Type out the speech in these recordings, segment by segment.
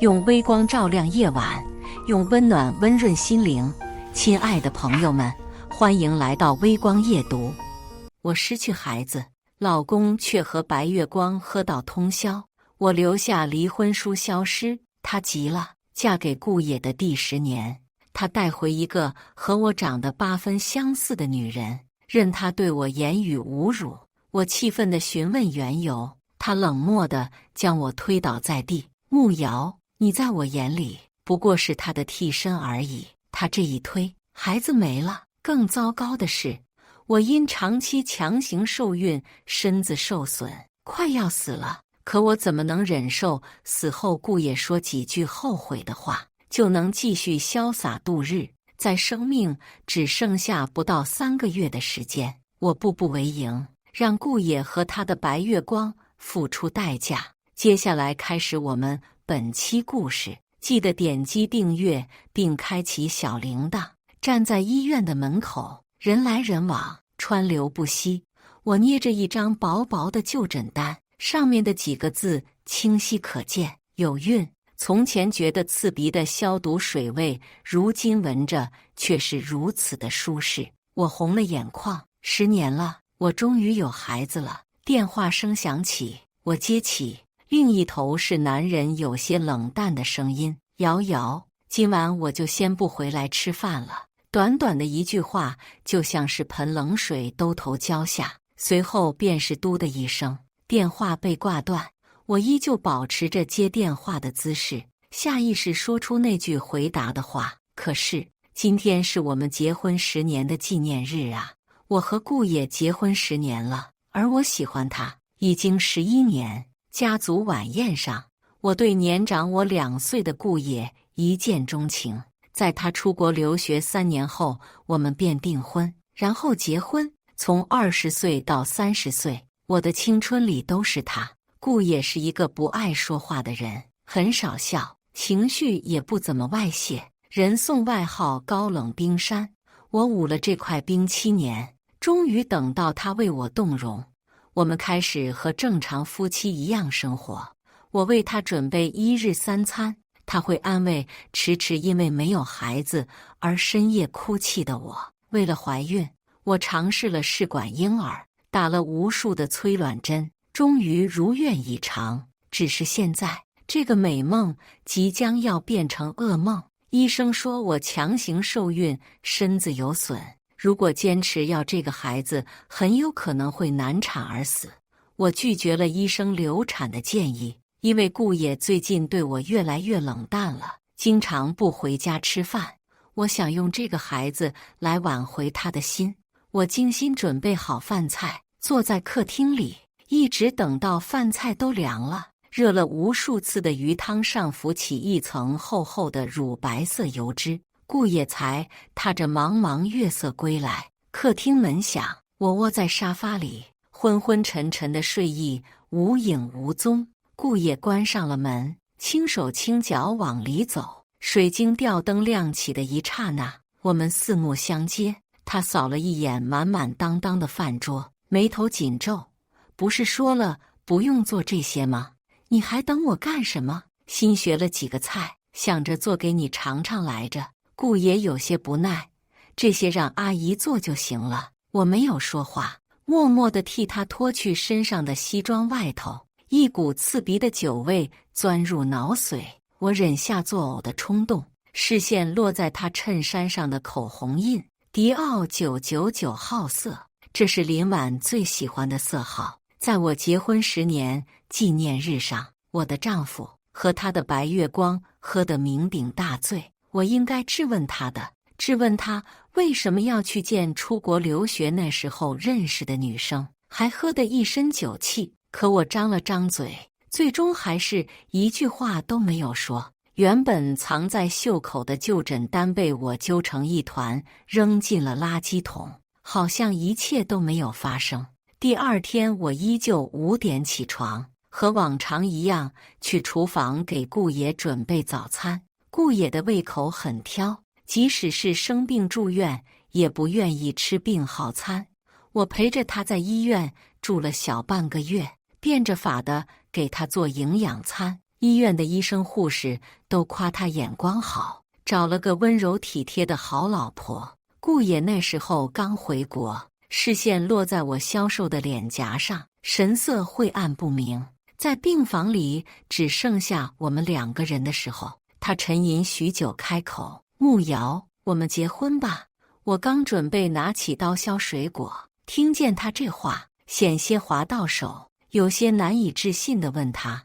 用微光照亮夜晚，用温暖温润心灵。亲爱的朋友们，欢迎来到微光夜读。我失去孩子，老公却和白月光喝到通宵。我留下离婚书消失，他急了。嫁给顾野的第10年，他带回一个和我长得8分相似的女人，任他对我言语侮辱。我气愤地询问缘由，他冷漠地将我推倒在地。慕瑶，你在我眼里不过是他的替身而已。他这一推，孩子没了。更糟糕的是，我因长期强行受孕，身子受损，快要死了。可我怎么能忍受死后顾野说几句后悔的话，就能继续潇洒度日？在生命只剩下不到3个月的时间，我步步为营，让顾野和他的白月光付出代价。接下来开始我们本期故事，记得点击订阅并开启小铃铛。站在医院的门口，人来人往，川流不息。我捏着一张薄薄的就诊单，上面的几个字清晰可见：有孕。从前觉得刺鼻的消毒水味，如今闻着却是如此的舒适。我红了眼眶。10年了，我终于有孩子了。电话声响起，我接起，另一头是男人有些冷淡的声音：瑶瑶，今晚我就先不回来吃饭了。短短的一句话，就像是盆冷水兜头浇下，随后便是嘟的一声，电话被挂断。我依旧保持着接电话的姿势，下意识说出那句回答的话。可是，今天是我们结婚10年的纪念日啊！我和顾野结婚10年了，而我喜欢他已经11年。家族晚宴上，我对年长我2岁的顾野一见钟情。在他出国留学3年后，我们便订婚，然后结婚。从20岁到30岁，我的青春里都是他。顾野是一个不爱说话的人，很少笑，情绪也不怎么外泄，人送外号高冷冰山。我捂了这块冰7年，终于等到他为我动容。我们开始和正常夫妻一样生活，我为他准备1日3餐，他会安慰迟迟因为没有孩子而深夜哭泣的我。为了怀孕，我尝试了试管婴儿，打了无数的催卵针，终于如愿以偿。只是现在，这个美梦即将要变成噩梦。医生说我强行受孕，身子有损，如果坚持要这个孩子，很有可能会难产而死。我拒绝了医生流产的建议，因为顾野最近对我越来越冷淡了，经常不回家吃饭。我想用这个孩子来挽回他的心。我精心准备好饭菜，坐在客厅里，一直等到饭菜都凉了，热了无数次的鱼汤上浮起一层厚厚的乳白色油脂，顾野才踏着茫茫月色归来。客厅门响，我窝在沙发里，昏昏沉沉的睡意无影无踪。顾野关上了门，轻手轻脚往里走。水晶吊灯亮起的一刹那，我们四目相接。他扫了一眼满满当当的饭桌，眉头紧皱。不是说了不用做这些吗？你还等我干什么？新学了几个菜，想着做给你尝尝来着。顾野有些不耐，这些让阿姨做就行了。我没有说话，默默地替他脱去身上的西装外头。一股刺鼻的酒味钻入脑髓，我忍下作呕的冲动，视线落在他衬衫上的口红印，迪奥999号色，这是林婉最喜欢的色号。在我结婚10年纪念日上，我的丈夫和他的白月光喝得酩酊大醉。我应该质问他的，质问他为什么要去见出国留学那时候认识的女生，还喝得一身酒气。可我张了张嘴，最终还是一句话都没有说。原本藏在袖口的就诊单被我揪成一团，扔进了垃圾桶，好像一切都没有发生。第2天，我依旧5点起床，和往常一样去厨房给顾野准备早餐。顾野的胃口很挑，即使是生病住院，也不愿意吃病号餐。我陪着他在医院住了小半个月，变着法的给他做营养餐。医院的医生护士都夸他眼光好，找了个温柔体贴的好老婆。顾野那时候刚回国，视线落在我消瘦的脸颊上，神色晦暗不明。在病房里只剩下我们2个人的时候，他沉吟许久，开口：“慕瑶，我们结婚吧。”我刚准备拿起刀削水果，听见他这话，险些滑到手，有些难以置信地问他：“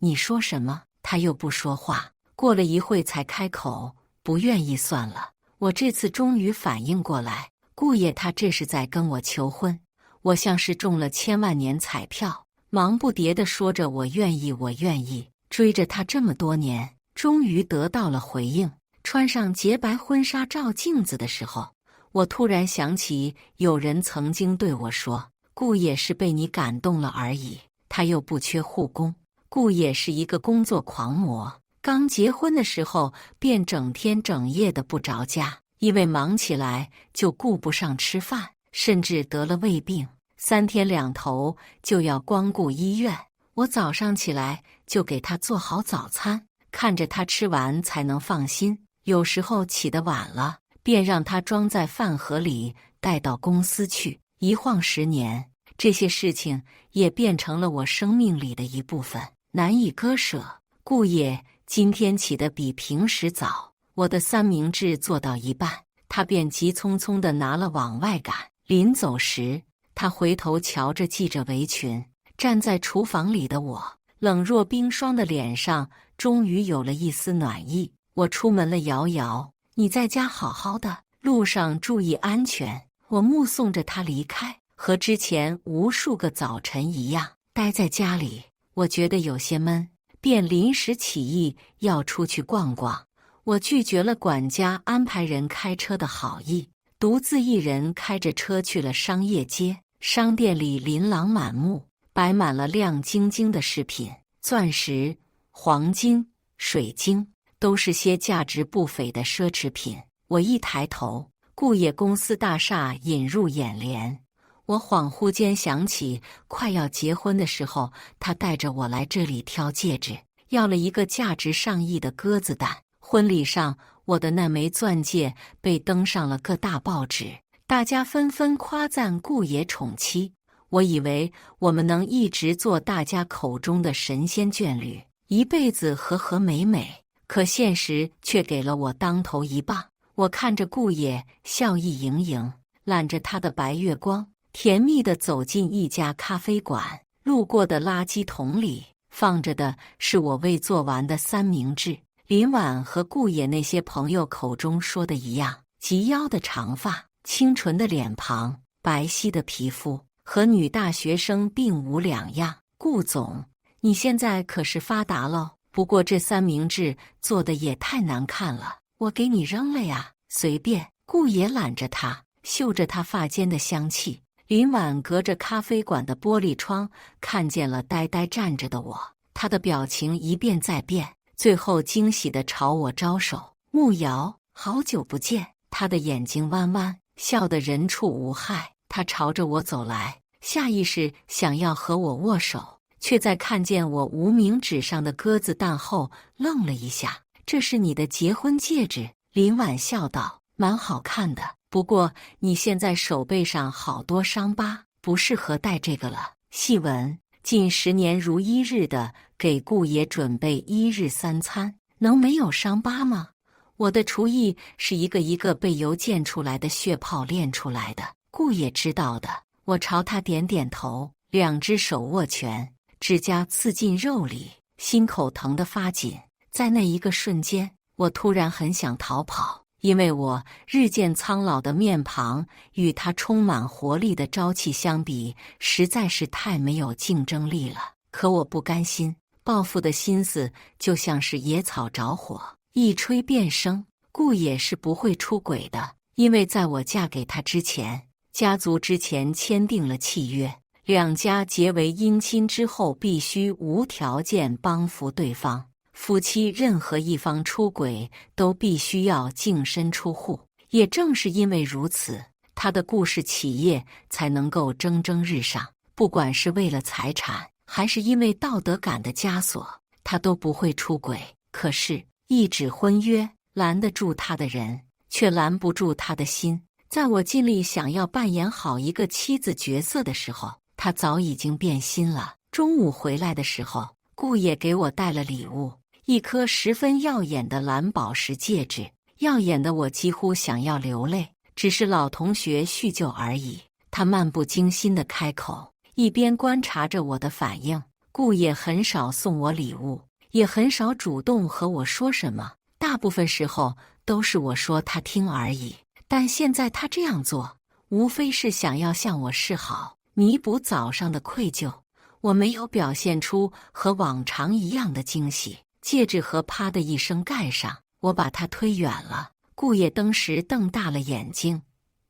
你说什么？”他又不说话，过了一会才开口：“不愿意算了。”我这次终于反应过来，顾爷他这是在跟我求婚。我像是中了千万年彩票，忙不迭地说着我愿意，我愿意。追着他这么多年，终于得到了回应。穿上洁白婚纱照镜子的时候，我突然想起有人曾经对我说：“顾爷是被你感动了而已，他又不缺护工。”顾爷是一个工作狂魔，刚结婚的时候便整天整夜的不着家，因为忙起来就顾不上吃饭，甚至得了胃病，3天2头就要光顾医院。我早上起来就给他做好早餐，看着他吃完才能放心。有时候起得晚了，便让他装在饭盒里带到公司去。一晃10年，这些事情也变成了我生命里的一部分，难以割舍。顾爷今天起得比平时早，我的三明治做到一半，他便急匆匆地拿了往外赶。临走时，他回头瞧着系着围裙站在厨房里的我，冷若冰霜的脸上终于有了一丝暖意。我出门了，瑶瑶，你在家好好的，路上注意安全。我目送着他离开，和之前无数个早晨一样，待在家里。我觉得有些闷，便临时起意要出去逛逛。我拒绝了管家安排人开车的好意，独自一人开着车去了商业街。商店里琳琅满目，摆满了亮晶晶的饰品，钻石、黄金、水晶，都是些价值不菲的奢侈品。我一抬头，顾野公司大厦引入眼帘。我恍惚间想起快要结婚的时候，他带着我来这里挑戒指，要了一个价值上亿的鸽子蛋。婚礼上，我的那枚钻戒被登上了各大报纸，大家纷纷夸赞顾爷宠妻。我以为我们能一直做大家口中的神仙眷侣，一辈子和和美美。可现实却给了我当头一棒。我看着顾爷笑意盈盈，揽着他的白月光，甜蜜地走进一家咖啡馆。路过的垃圾桶里放着的是我未做完的三明治。林婉和顾野那些朋友口中说的一样，及腰的长发，清纯的脸庞，白皙的皮肤，和女大学生并无两样。顾总，你现在可是发达了，不过这三明治做的也太难看了，我给你扔了呀。随便。顾野揽着她，嗅着她发间的香气。林婉隔着咖啡馆的玻璃窗看见了呆呆站着的我，她的表情一变再变，最后惊喜地朝我招手：“慕瑶，好久不见。”她的眼睛弯弯，笑得人畜无害。她朝着我走来，下意识想要和我握手，却在看见我无名指上的鸽子蛋后愣了一下。“这是你的结婚戒指。”林婉笑道，“蛮好看的，不过你现在手背上好多伤疤，不适合戴这个了。”细闻，近10年如一日的给顾爷准备1日3餐，能没有伤疤吗？我的厨艺是一个一个被油溅出来的血泡练出来的，顾爷知道的。我朝他点点头，2只手握拳，指甲刺进肉里，心口疼得发紧。在那一个瞬间，我突然很想逃跑，因为我日渐苍老的面庞与他充满活力的朝气相比，实在是太没有竞争力了。可我不甘心，报复的心思就像是野草着火，一吹便生。顾也是不会出轨的，因为在我嫁给他之前，家族之前签订了契约，2家结为姻亲之后必须无条件帮扶对方。夫妻任何一方出轨都必须要净身出户。也正是因为如此，他的顾氏企业才能够蒸蒸日上。不管是为了财产，还是因为道德感的枷锁，他都不会出轨。可是，一纸婚约拦得住他的人，却拦不住他的心。在我尽力想要扮演好一个妻子角色的时候，他早已经变心了。中午回来的时候，顾野给我带了礼物，一颗十分耀眼的蓝宝石戒指，耀眼的我几乎想要流泪。只是老同学叙旧而已。他漫不经心地开口，一边观察着我的反应。顾野很少送我礼物，也很少主动和我说什么，大部分时候都是我说他听而已。但现在他这样做，无非是想要向我示好，弥补早上的愧疚。我没有表现出和往常一样的惊喜，戒指盒啪的一声盖上，我把它推远了。顾野当时瞪大了眼睛：“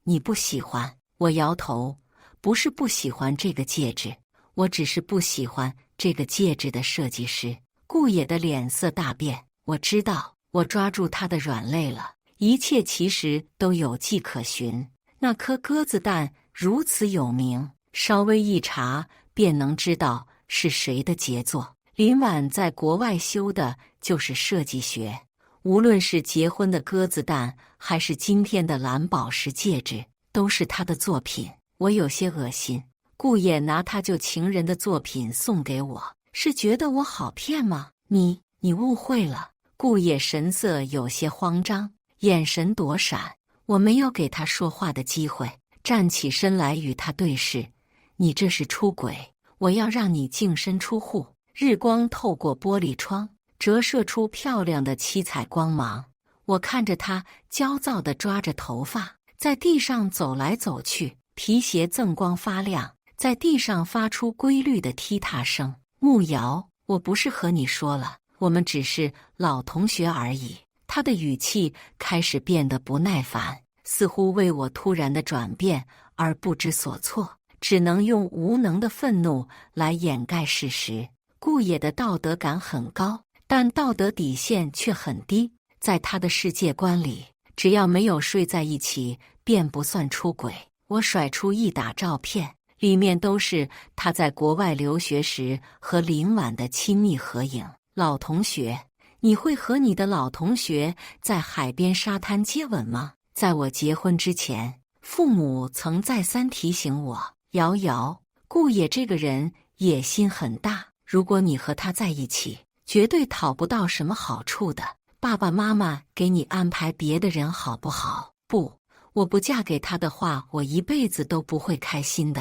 你不喜欢？”我摇头：“不是不喜欢这个戒指，我只是不喜欢这个戒指的设计师。”顾野的脸色大变，我知道，我抓住他的软肋了。一切其实都有迹可循。那颗鸽子蛋如此有名，稍微一查便能知道是谁的杰作。林婉在国外修的就是设计学，无论是结婚的鸽子蛋，还是今天的蓝宝石戒指，都是他的作品。我有些恶心，顾野拿他旧情人的作品送给我，是觉得我好骗吗？你误会了。顾野神色有些慌张，眼神躲闪。我没有给他说话的机会，站起身来与他对视。你这是出轨，我要让你净身出户。日光透过玻璃窗，折射出漂亮的七彩光芒。我看着他焦躁地抓着头发，在地上走来走去，皮鞋锃光发亮，在地上发出规律的踢踏声。慕瑶，我不是和你说了，我们只是老同学而已。他的语气开始变得不耐烦，似乎为我突然的转变而不知所措，只能用无能的愤怒来掩盖事实。顾野的道德感很高，但道德底线却很低。在他的世界观里，只要没有睡在一起，便不算出轨。我甩出一打照片，里面都是他在国外留学时和林婉的亲密合影。老同学，你会和你的老同学在海边沙滩接吻吗？在我结婚之前，父母曾再三提醒我，瑶瑶，顾野这个人野心很大，如果你和他在一起，绝对讨不到什么好处的。爸爸妈妈给你安排别的人好不好？不，我不嫁给他的话，我一辈子都不会开心的。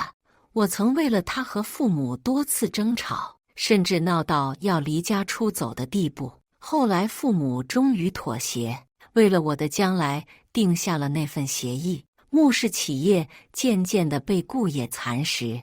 我曾为了他和父母多次争吵，甚至闹到要离家出走的地步。后来父母终于妥协，为了我的将来定下了那份协议。慕氏企业渐渐地被顾野蚕食，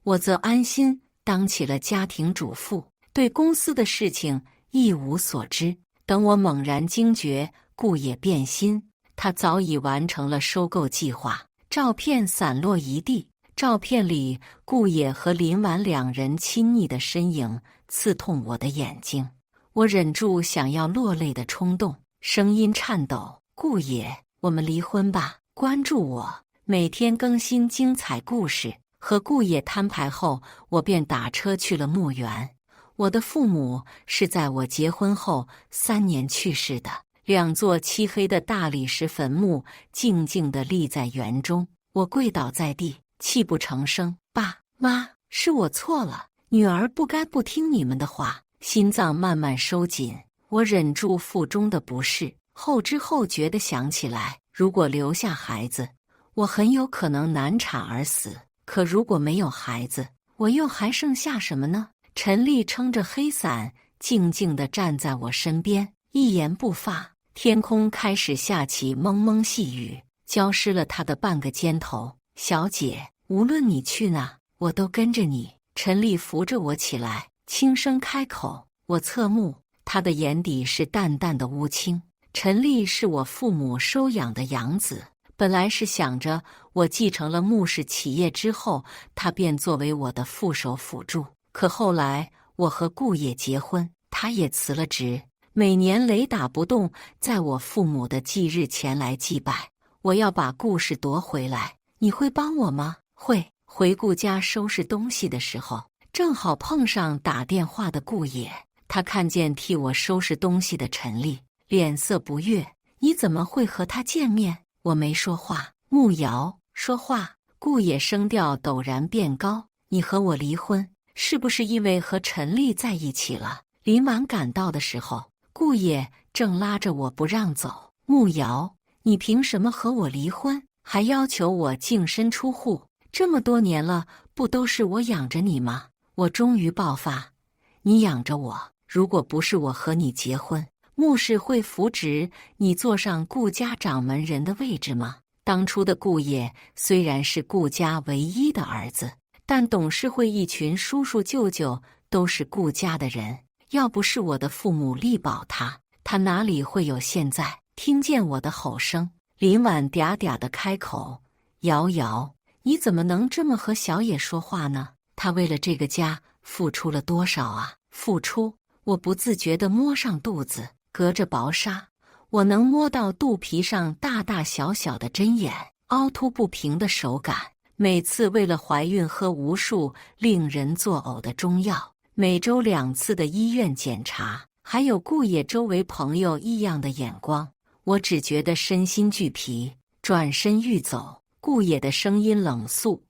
我则安心当起了家庭主妇，对公司的事情一无所知。等我猛然惊觉顾野变心，他早已完成了收购计划。照片散落一地，照片里顾野和林婉两人亲昵的身影刺痛我的眼睛，我忍住想要落泪的冲动，声音颤抖：“顾野，我们离婚吧！关注我，每天更新精彩故事。”和顾野摊牌后，我便打车去了墓园。我的父母是在我结婚后3年去世的，两座漆黑的大理石坟墓静静地立在园中。我跪倒在地，泣不成声：“爸妈，是我错了，女儿不该不听你们的话。”心脏慢慢收紧，我忍住腹中的不适，后知后觉地想起来，如果留下孩子，我很有可能难产而死。可如果没有孩子，我又还剩下什么呢？陈丽撑着黑伞，静静地站在我身边，一言不发。天空开始下起蒙蒙细雨，浇湿了她的半个肩头。小姐，无论你去哪，我都跟着你。陈丽扶着我起来，轻声开口。我侧目，她的眼底是淡淡的乌青。陈丽是我父母收养的养子，本来是想着我继承了慕氏企业之后，她便作为我的副手辅助。可后来我和顾野结婚，他也辞了职，每年雷打不动在我父母的忌日前来祭拜。我要把故事夺回来，你会帮我吗？会。回顾家收拾东西的时候，正好碰上打电话的顾野，他看见替我收拾东西的陈丽，脸色不悦。你怎么会和他见面？我没说话。慕瑶说话。顾野声调陡然变高。你和我离婚，是不是因为和陈丽在一起了？林婉赶到的时候，顾野正拉着我不让走。慕瑶，你凭什么和我离婚？还要求我净身出户？这么多年了，不都是我养着你吗？我终于爆发。你养着我，如果不是我和你结婚，穆氏会扶植你坐上顾家掌门人的位置吗？当初的顾野虽然是顾家唯一的儿子，但董事会一群叔叔舅舅都是顾家的人，要不是我的父母力保他，他哪里会有现在？听见我的吼声，林婉嗲嗲地开口：瑶瑶，你怎么能这么和小野说话呢？他为了这个家付出了多少啊？付出？我不自觉地摸上肚子，隔着薄纱，我能摸到肚皮上大大小小的针眼，凹凸不平的手感。每次为了怀孕喝无数令人作呕的中药，每周2次的医院检查，还有顾野周围朋友异样的眼光，我只觉得身心俱疲，转身欲走。顾野的声音冷肃：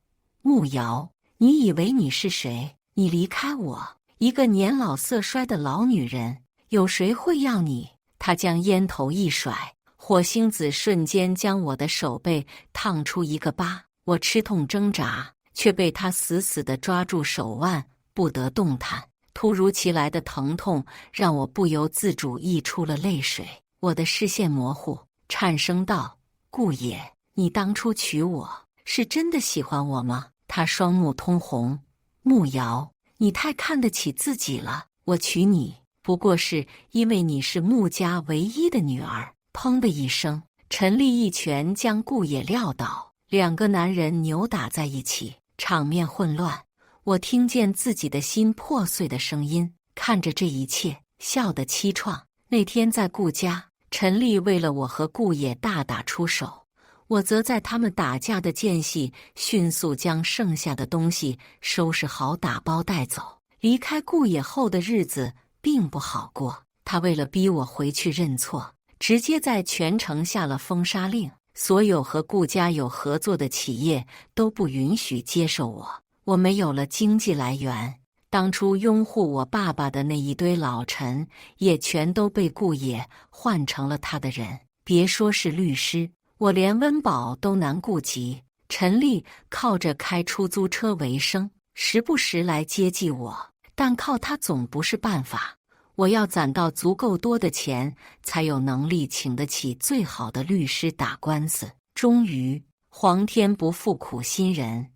慕瑶，你以为你是谁？你离开我，一个年老色衰的老女人，有谁会要你？他将烟头一甩，火星子瞬间将我的手背烫出一个疤。我吃痛挣扎，却被他死死地抓住手腕，不得动弹。突如其来的疼痛让我不由自主溢出了泪水。我的视线模糊，颤声道：顾野，你当初娶我，是真的喜欢我吗？他双目通红：慕瑶，你太看得起自己了，我娶你不过是因为你是穆家唯一的女儿。砰的一声，陈丽一拳将顾野撂倒，两个男人扭打在一起，场面混乱。我听见自己的心破碎的声音，看着这一切，笑得凄怆。那天在顾家，陈丽为了我和顾野大打出手，我则在他们打架的间隙迅速将剩下的东西收拾好，打包带走。离开顾野后的日子并不好过，他为了逼我回去认错，直接在全城下了封杀令，所有和顾家有合作的企业都不允许接受我。我没有了经济来源，当初拥护我爸爸的那一堆老臣也全都被顾野换成了他的人。别说是律师，我连温饱都难顾及。陈丽靠着开出租车为生，时不时来接济我，但靠他总不是办法。我要攒到足够多的钱，才有能力请得起最好的律师打官司。终于，皇天不负苦心人，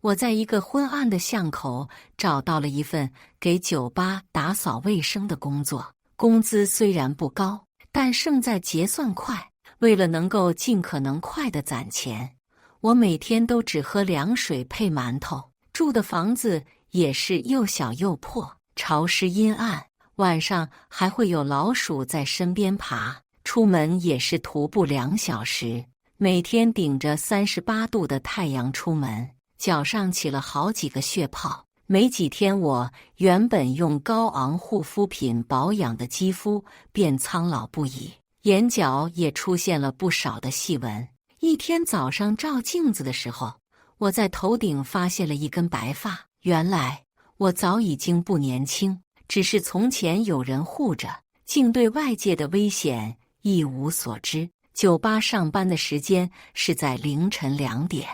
我在一个昏暗的巷口找到了一份给酒吧打扫卫生的工作。工资虽然不高，但胜在结算快。为了能够尽可能快地攒钱，我每天都只喝凉水配馒头。住的房子也是又小又破，潮湿阴暗，晚上还会有老鼠在身边爬。出门也是徒步2小时，每天顶着38度的太阳出门，脚上起了好几个血泡。没几天，我原本用高昂护肤品保养的肌肤便苍老不已，眼角也出现了不少的细纹。一天早上照镜子的时候，我在头顶发现了一根白发。原来我早已经不年轻，只是从前有人护着，竟对外界的危险一无所知。酒吧上班的时间是在凌晨2点，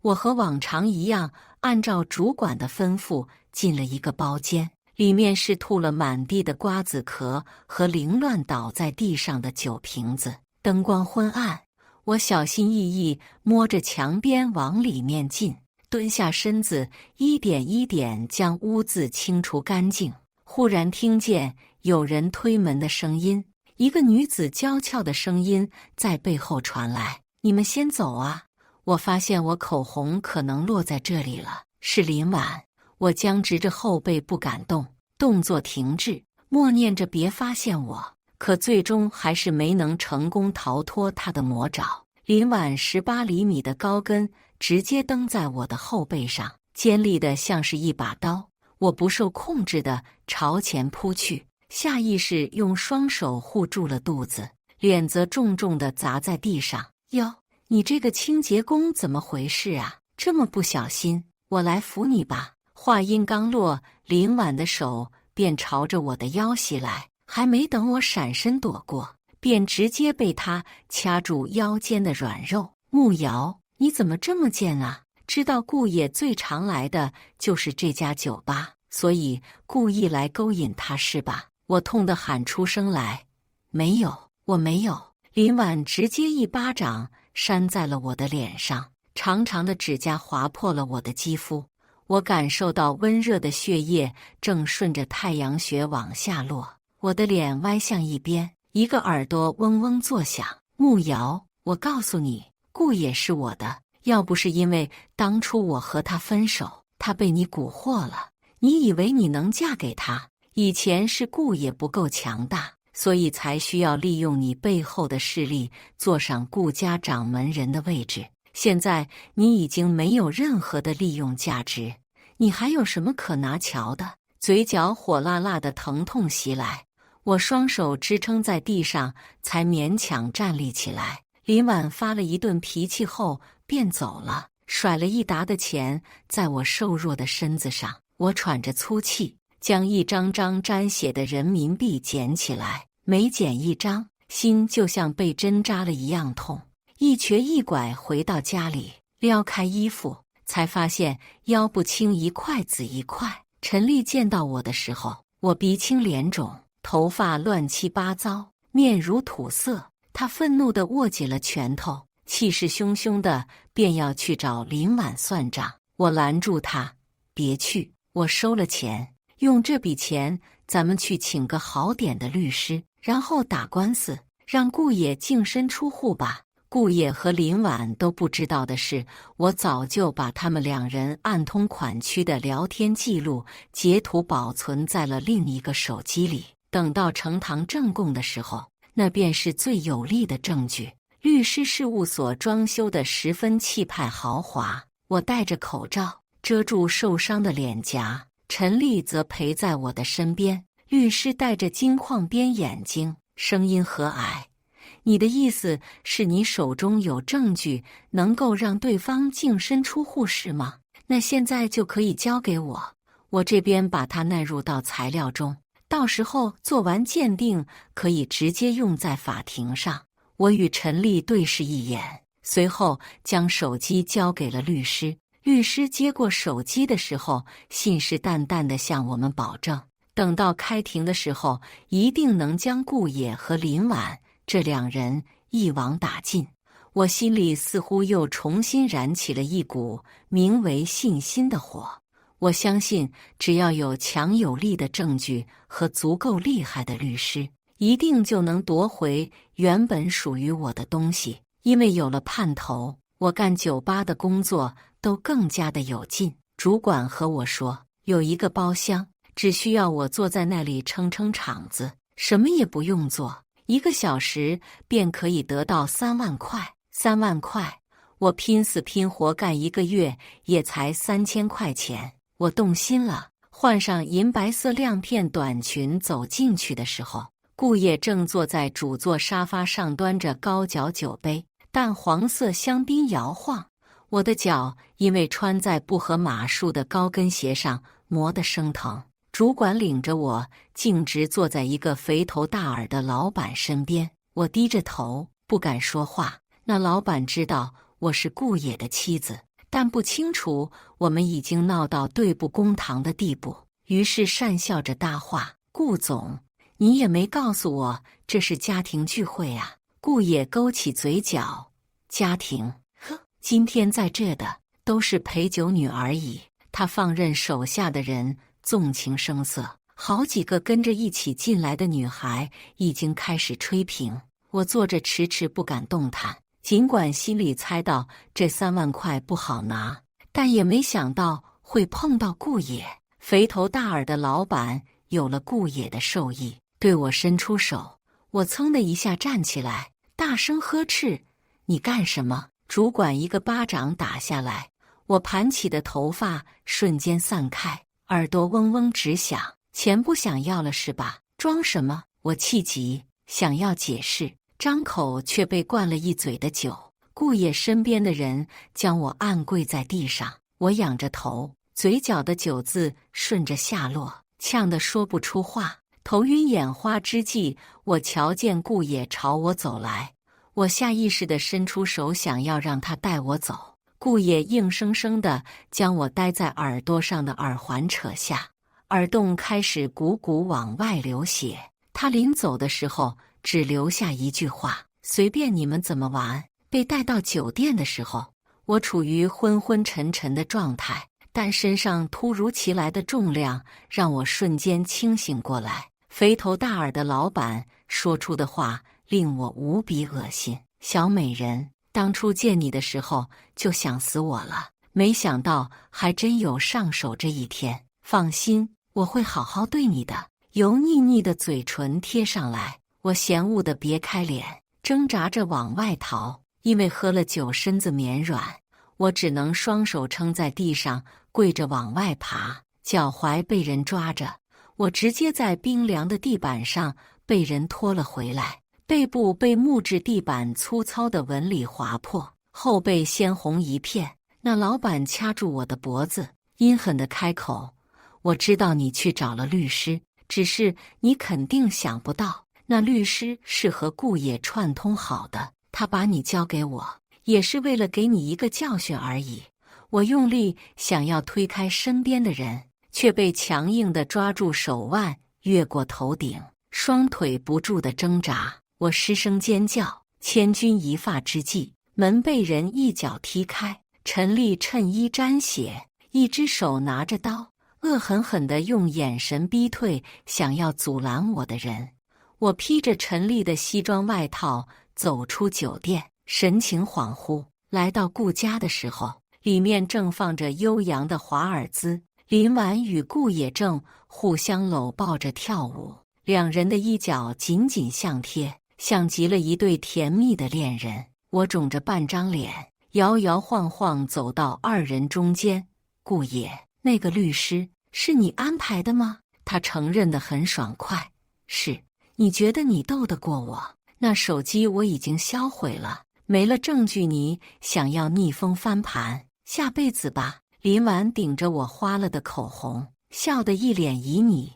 我和往常一样，按照主管的吩咐进了一个包间，里面是吐了满地的瓜子壳和凌乱倒在地上的酒瓶子。灯光昏暗，我小心翼翼摸着墙边往里面进，蹲下身子，一点一点将污渍清除干净。忽然听见有人推门的声音，一个女子娇俏的声音在背后传来：你们先走啊。我发现我口红可能落在这里了，是林婉。我僵直着后背不敢动，动作停滞，默念着别发现我，可最终还是没能成功逃脱他的魔爪。林婉18厘米的高跟直接蹬在我的后背上，尖利的像是一把刀。我不受控制地朝前扑去，下意识用双手护住了肚子，脸则重重地砸在地上。哟，你这个清洁工怎么回事啊？这么不小心，我来扶你吧。话音刚落，林婉的手便朝着我的腰袭来，还没等我闪身躲过，便直接被他掐住腰间的软肉。慕瑶，你怎么这么贱啊？知道顾野最常来的就是这家酒吧，所以故意来勾引他是吧？我痛得喊出声来。没有，我没有。林婉直接一巴掌扇在了我的脸上，长长的指甲划破了我的肌肤。我感受到温热的血液正顺着太阳穴往下落，我的脸歪向一边，一个耳朵嗡嗡作响。慕瑶，我告诉你，顾野是我的，要不是因为当初我和他分手，他被你蛊惑了，你以为你能嫁给他？以前是顾野不够强大，所以才需要利用你背后的势力坐上顾家掌门人的位置。现在你已经没有任何的利用价值，你还有什么可拿瞧的？嘴角火辣辣的疼痛袭来，我双手支撑在地上，才勉强站立起来。林婉发了一顿脾气后便走了，甩了一沓的钱在我瘦弱的身子上。我喘着粗气，将一张张沾血的人民币捡起来，每捡一张，心就像被针扎了一样痛。一瘸一拐回到家里，撩开衣服，才发现腰部青一块紫一块。陈丽见到我的时候，我鼻青脸肿，头发乱七八糟，面如土色。她愤怒地握紧了拳头，气势汹汹的便要去找林婉算账。我拦住她，别去，我收了钱，用这笔钱咱们去请个好点的律师，然后打官司，让顾野净身出户吧。顾野和林婉都不知道的是，我早就把他们两人暗通款曲的聊天记录截图保存在了另一个手机里。等到呈堂证供的时候，那便是最有力的证据。律师事务所装修得十分气派豪华，我戴着口罩遮住受伤的脸颊，陈丽则陪在我的身边。律师戴着金矿边眼睛，声音和蔼。你的意思是你手中有证据能够让对方净身出户是吗？那现在就可以交给我，我这边把它纳入到材料中，到时候做完鉴定可以直接用在法庭上。我与陈丽对视一眼，随后将手机交给了律师。律师接过手机的时候，信誓旦旦地向我们保证，等到开庭的时候，一定能将顾野和林婉这两人一网打尽。我心里似乎又重新燃起了一股名为信心的火。我相信，只要有强有力的证据和足够厉害的律师，一定就能夺回原本属于我的东西。因为有了盼头，我干酒吧的工作都更加的有劲。主管和我说，有一个包厢，只需要我坐在那里撑撑场子，什么也不用做，1个小时便可以得到3万块。3万块，我拼死拼活干1个月也才3000块钱。我动心了，换上银白色亮片短裙走进去的时候，顾野正坐在主座沙发上，端着高脚酒杯，淡黄色香槟摇晃。我的脚因为穿在不合码数的高跟鞋上磨得生疼。主管领着我径直坐在一个肥头大耳的老板身边，我低着头不敢说话。那老板知道我是顾野的妻子，但不清楚我们已经闹到对簿公堂的地步，于是讪笑着搭话：“顾总，你也没告诉我这是家庭聚会啊。”顾野勾起嘴角：“家庭？呵，今天在这的都是陪酒女而已。”他放任手下的人纵情声色，好几个跟着一起进来的女孩已经开始吹瓶。我坐着迟迟不敢动弹，尽管心里猜到这3万块不好拿，但也没想到会碰到顾野。肥头大耳的老板有了顾野的授意，对我伸出手，我噌的一下站起来，大声呵斥：“你干什么？”主管一个巴掌打下来，我盘起的头发瞬间散开，耳朵嗡嗡直响。钱不想要了是吧？装什么？我气急，想要解释，张口却被灌了一嘴的酒。顾野身边的人将我按跪在地上，我仰着头，嘴角的酒渍顺着下落，呛得说不出话。头晕眼花之际，我瞧见顾野朝我走来，我下意识地伸出手想要让他带我走。顾野硬生生地将我戴在耳朵上的耳环扯下，耳洞开始汩汩往外流血。他临走的时候只留下一句话：随便你们怎么玩。被带到酒店的时候，我处于昏昏沉沉的状态，但身上突如其来的重量让我瞬间清醒过来。肥头大耳的老板说出的话令我无比恶心：小美人，当初见你的时候就想死我了，没想到还真有上手这一天。放心，我会好好对你的。油腻腻的嘴唇贴上来，我嫌恶地别开脸，挣扎着往外逃。因为喝了酒身子绵软，我只能双手撑在地上，跪着往外爬。脚踝被人抓着，我直接在冰凉的地板上被人拖了回来，背部被木质地板粗糙的纹理划破，后背鲜红一片。那老板掐住我的脖子，阴狠地开口：我知道你去找了律师，只是你肯定想不到，那律师是和顾野串通好的，他把你交给我，也是为了给你一个教训而已。我用力想要推开身边的人，却被强硬地抓住手腕，越过头顶，双腿不住地挣扎。我失声尖叫，千钧一发之际，门被人一脚踢开，陈丽衬衣沾血，一只手拿着刀，恶狠狠地用眼神逼退想要阻拦我的人。我披着陈丽的西装外套走出酒店，神情恍惚。来到顾家的时候，里面正放着悠扬的华尔兹，林婉与顾野正互相搂抱着跳舞，两人的衣角紧紧相贴，像极了一对甜蜜的恋人。我肿着半张脸，摇摇晃晃走到二人中间。顾野，那个律师是你安排的吗？他承认得很爽快。是。你觉得你斗得过我？那手机我已经销毁了，没了证据，你想要逆风翻盘？下辈子吧。林婉顶着我花了的口红，笑得一脸旖旎。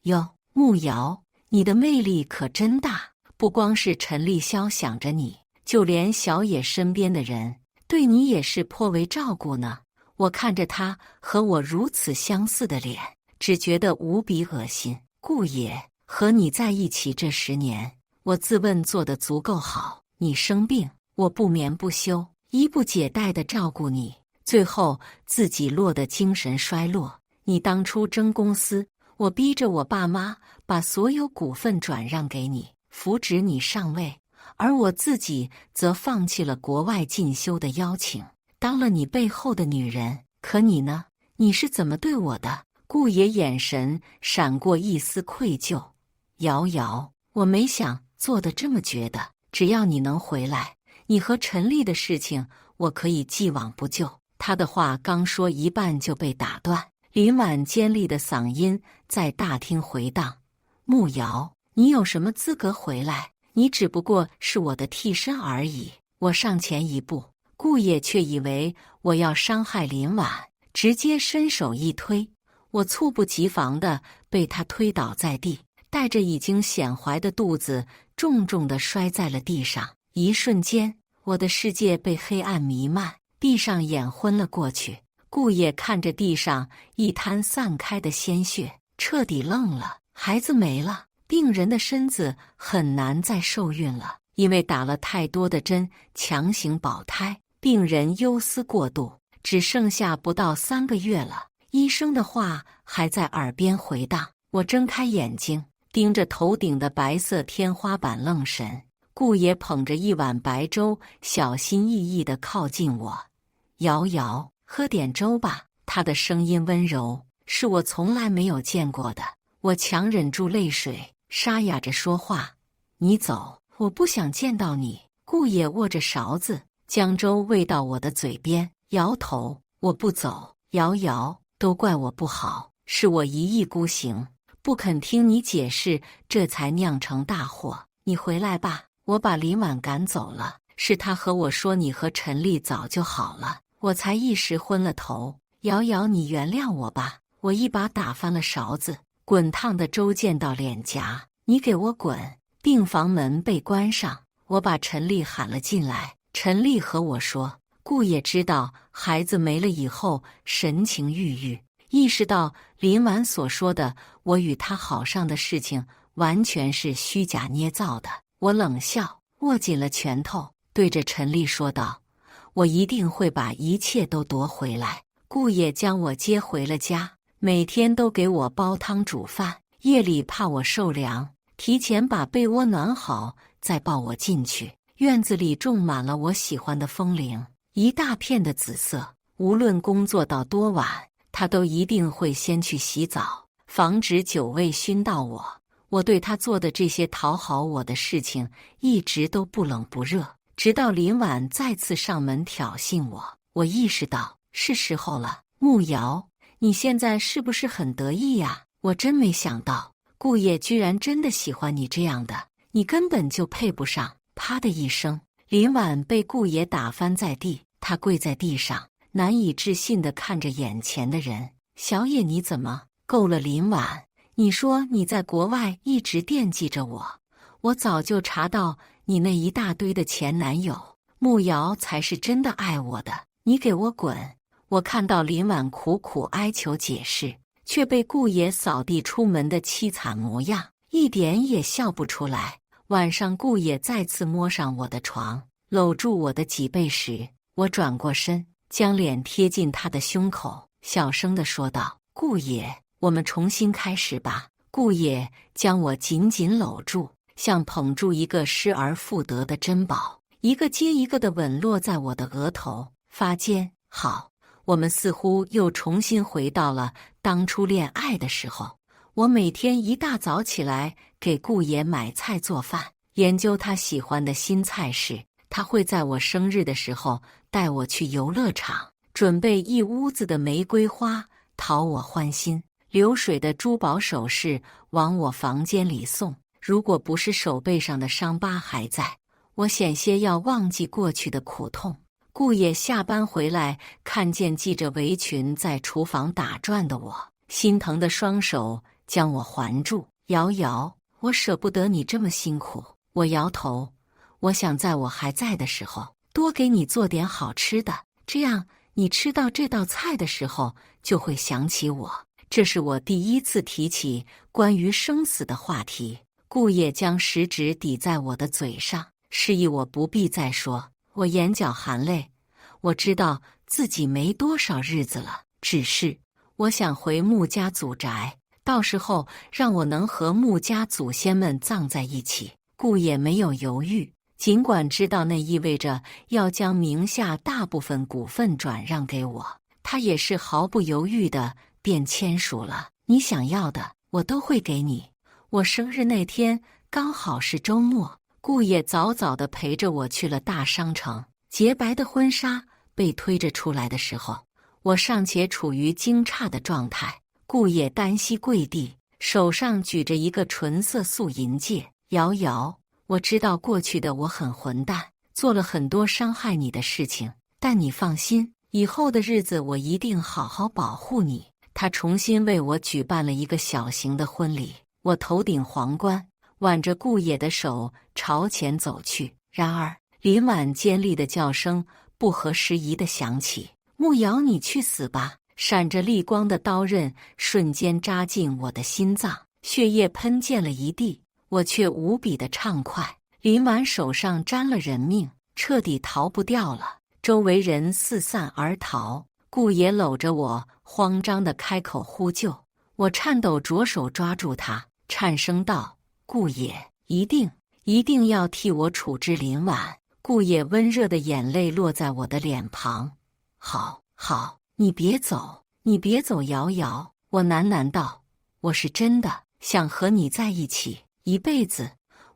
哟，慕瑶，你的魅力可真大，不光是陈立潇想着你，就连小野身边的人对你也是颇为照顾呢。我看着他和我如此相似的脸，只觉得无比恶心。顾野，和你在一起这10年，我自问做得足够好。你生病，我不眠不休，衣不解带地照顾你，最后自己落得精神衰落。你当初争公司，我逼着我爸妈把所有股份转让给你，扶植你上位，而我自己则放弃了国外进修的邀请，当了你背后的女人。可你呢？你是怎么对我的？顾野眼神闪过一丝愧疚。瑶瑶，我没想做得这么绝的，只要你能回来，你和陈丽的事情我可以既往不咎。他的话刚说一半就被打断，林婉尖利的嗓音在大厅回荡：慕瑶，你有什么资格回来？你只不过是我的替身而已。我上前一步，顾野却以为我要伤害林婉，直接伸手一推，我猝不及防地被他推倒在地，带着已经显怀的肚子重重地摔在了地上。一瞬间，我的世界被黑暗弥漫，闭上眼昏了过去。顾野看着地上一滩散开的鲜血，彻底愣了。孩子没了，病人的身子很难再受孕了，因为打了太多的针强行保胎，病人忧思过度，只剩下不到3个月了。医生的话还在耳边回荡。我睁开眼睛，盯着头顶的白色天花板愣神。顾野捧着一碗白粥，小心翼翼地靠近我。瑶瑶，喝点粥吧。他的声音温柔，是我从来没有见过的。我强忍住泪水，沙哑着说话：你走，我不想见到你。顾野握着勺子，将粥喂到我的嘴边，摇头：我不走。瑶瑶，都怪我不好，是我一意孤行，不肯听你解释，这才酿成大祸。你回来吧，我把林婉赶走了，是他和我说你和陈丽早就好了，我才一时昏了头。瑶瑶，你原谅我吧。我一把打翻了勺子，滚烫的粥溅到脸颊。你给我滚！病房门被关上，我把陈丽喊了进来。陈丽和我说，顾也知道孩子没了以后神情郁郁，意识到林婉所说的我与他好上的事情完全是虚假捏造的。我冷笑，握紧了拳头，对着陈丽说道，我一定会把一切都夺回来。顾也将我接回了家，每天都给我煲汤煮饭，夜里怕我受凉，提前把被窝暖好，再抱我进去。院子里种满了我喜欢的风铃，一大片的紫色。无论工作到多晚，他都一定会先去洗澡，防止酒味熏到我。我对他做的这些讨好我的事情，一直都不冷不热，直到林婉再次上门挑衅我，我意识到是时候了。慕瑶，你现在是不是很得意呀？我真没想到，顾也居然真的喜欢你这样的，你根本就配不上。啪的一声，林婉被顾也打翻在地，他跪在地上，难以置信地看着眼前的人。小野，你怎么？够了，林婉，你说你在国外一直惦记着我，我早就查到你那一大堆的前男友，慕瑶才是真的爱我的，你给我滚！我看到林婉苦苦哀求解释，却被顾也扫地出门的凄惨模样，一点也笑不出来。晚上顾也再次摸上我的床，搂住我的脊背时，我转过身，将脸贴近他的胸口，小声地说道，顾也，我们重新开始吧。顾也将我紧紧搂住，像捧住一个失而复得的珍宝，一个接一个的吻落在我的额头、发间。好，我们似乎又重新回到了当初恋爱的时候。我每天一大早起来给顾爷买菜做饭，研究他喜欢的新菜式。他会在我生日的时候带我去游乐场，准备一屋子的玫瑰花讨我欢心，流水的珠宝首饰往我房间里送。如果不是手背上的伤疤还在，我险些要忘记过去的苦痛。顾爷下班回来，看见系着围裙在厨房打转的我，心疼的双手将我环住。瑶瑶，我舍不得你这么辛苦。我摇头，我想在我还在的时候多给你做点好吃的，这样你吃到这道菜的时候就会想起我。这是我第一次提起关于生死的话题。顾也将食指抵在我的嘴上，示意我不必再说。我眼角含泪，我知道自己没多少日子了，只是我想回穆家祖宅，到时候让我能和穆家祖先们葬在一起。顾也没有犹豫，尽管知道那意味着要将名下大部分股份转让给我，他也是毫不犹豫的便签署了。你想要的我都会给你。我生日那天刚好是周末，顾也早早地陪着我去了大商城。洁白的婚纱被推着出来的时候，我尚且处于惊诧的状态。顾也单膝跪地，手上举着一个纯色素银戒。瑶瑶，我知道过去的我很混蛋，做了很多伤害你的事情，但你放心，以后的日子我一定好好保护你。他重新为我举办了一个小型的婚礼，我头顶皇冠，挽着顾也的手朝前走去。然而林婉尖利的叫声不合时宜地响起，慕瑶，你去死吧！闪着厉光的刀刃瞬间扎进我的心脏，血液喷溅了一地，我却无比的畅快。林婉手上沾了人命，彻底逃不掉了。周围人四散而逃，顾也搂着我，慌张地开口呼救。我颤抖着手抓住他，颤声道：顾也，一定要替我处置林婉。顾也温热的眼泪落在我的脸庞。好，你别走，瑶瑶。我喃喃道，我是真的想和你在一起一辈子。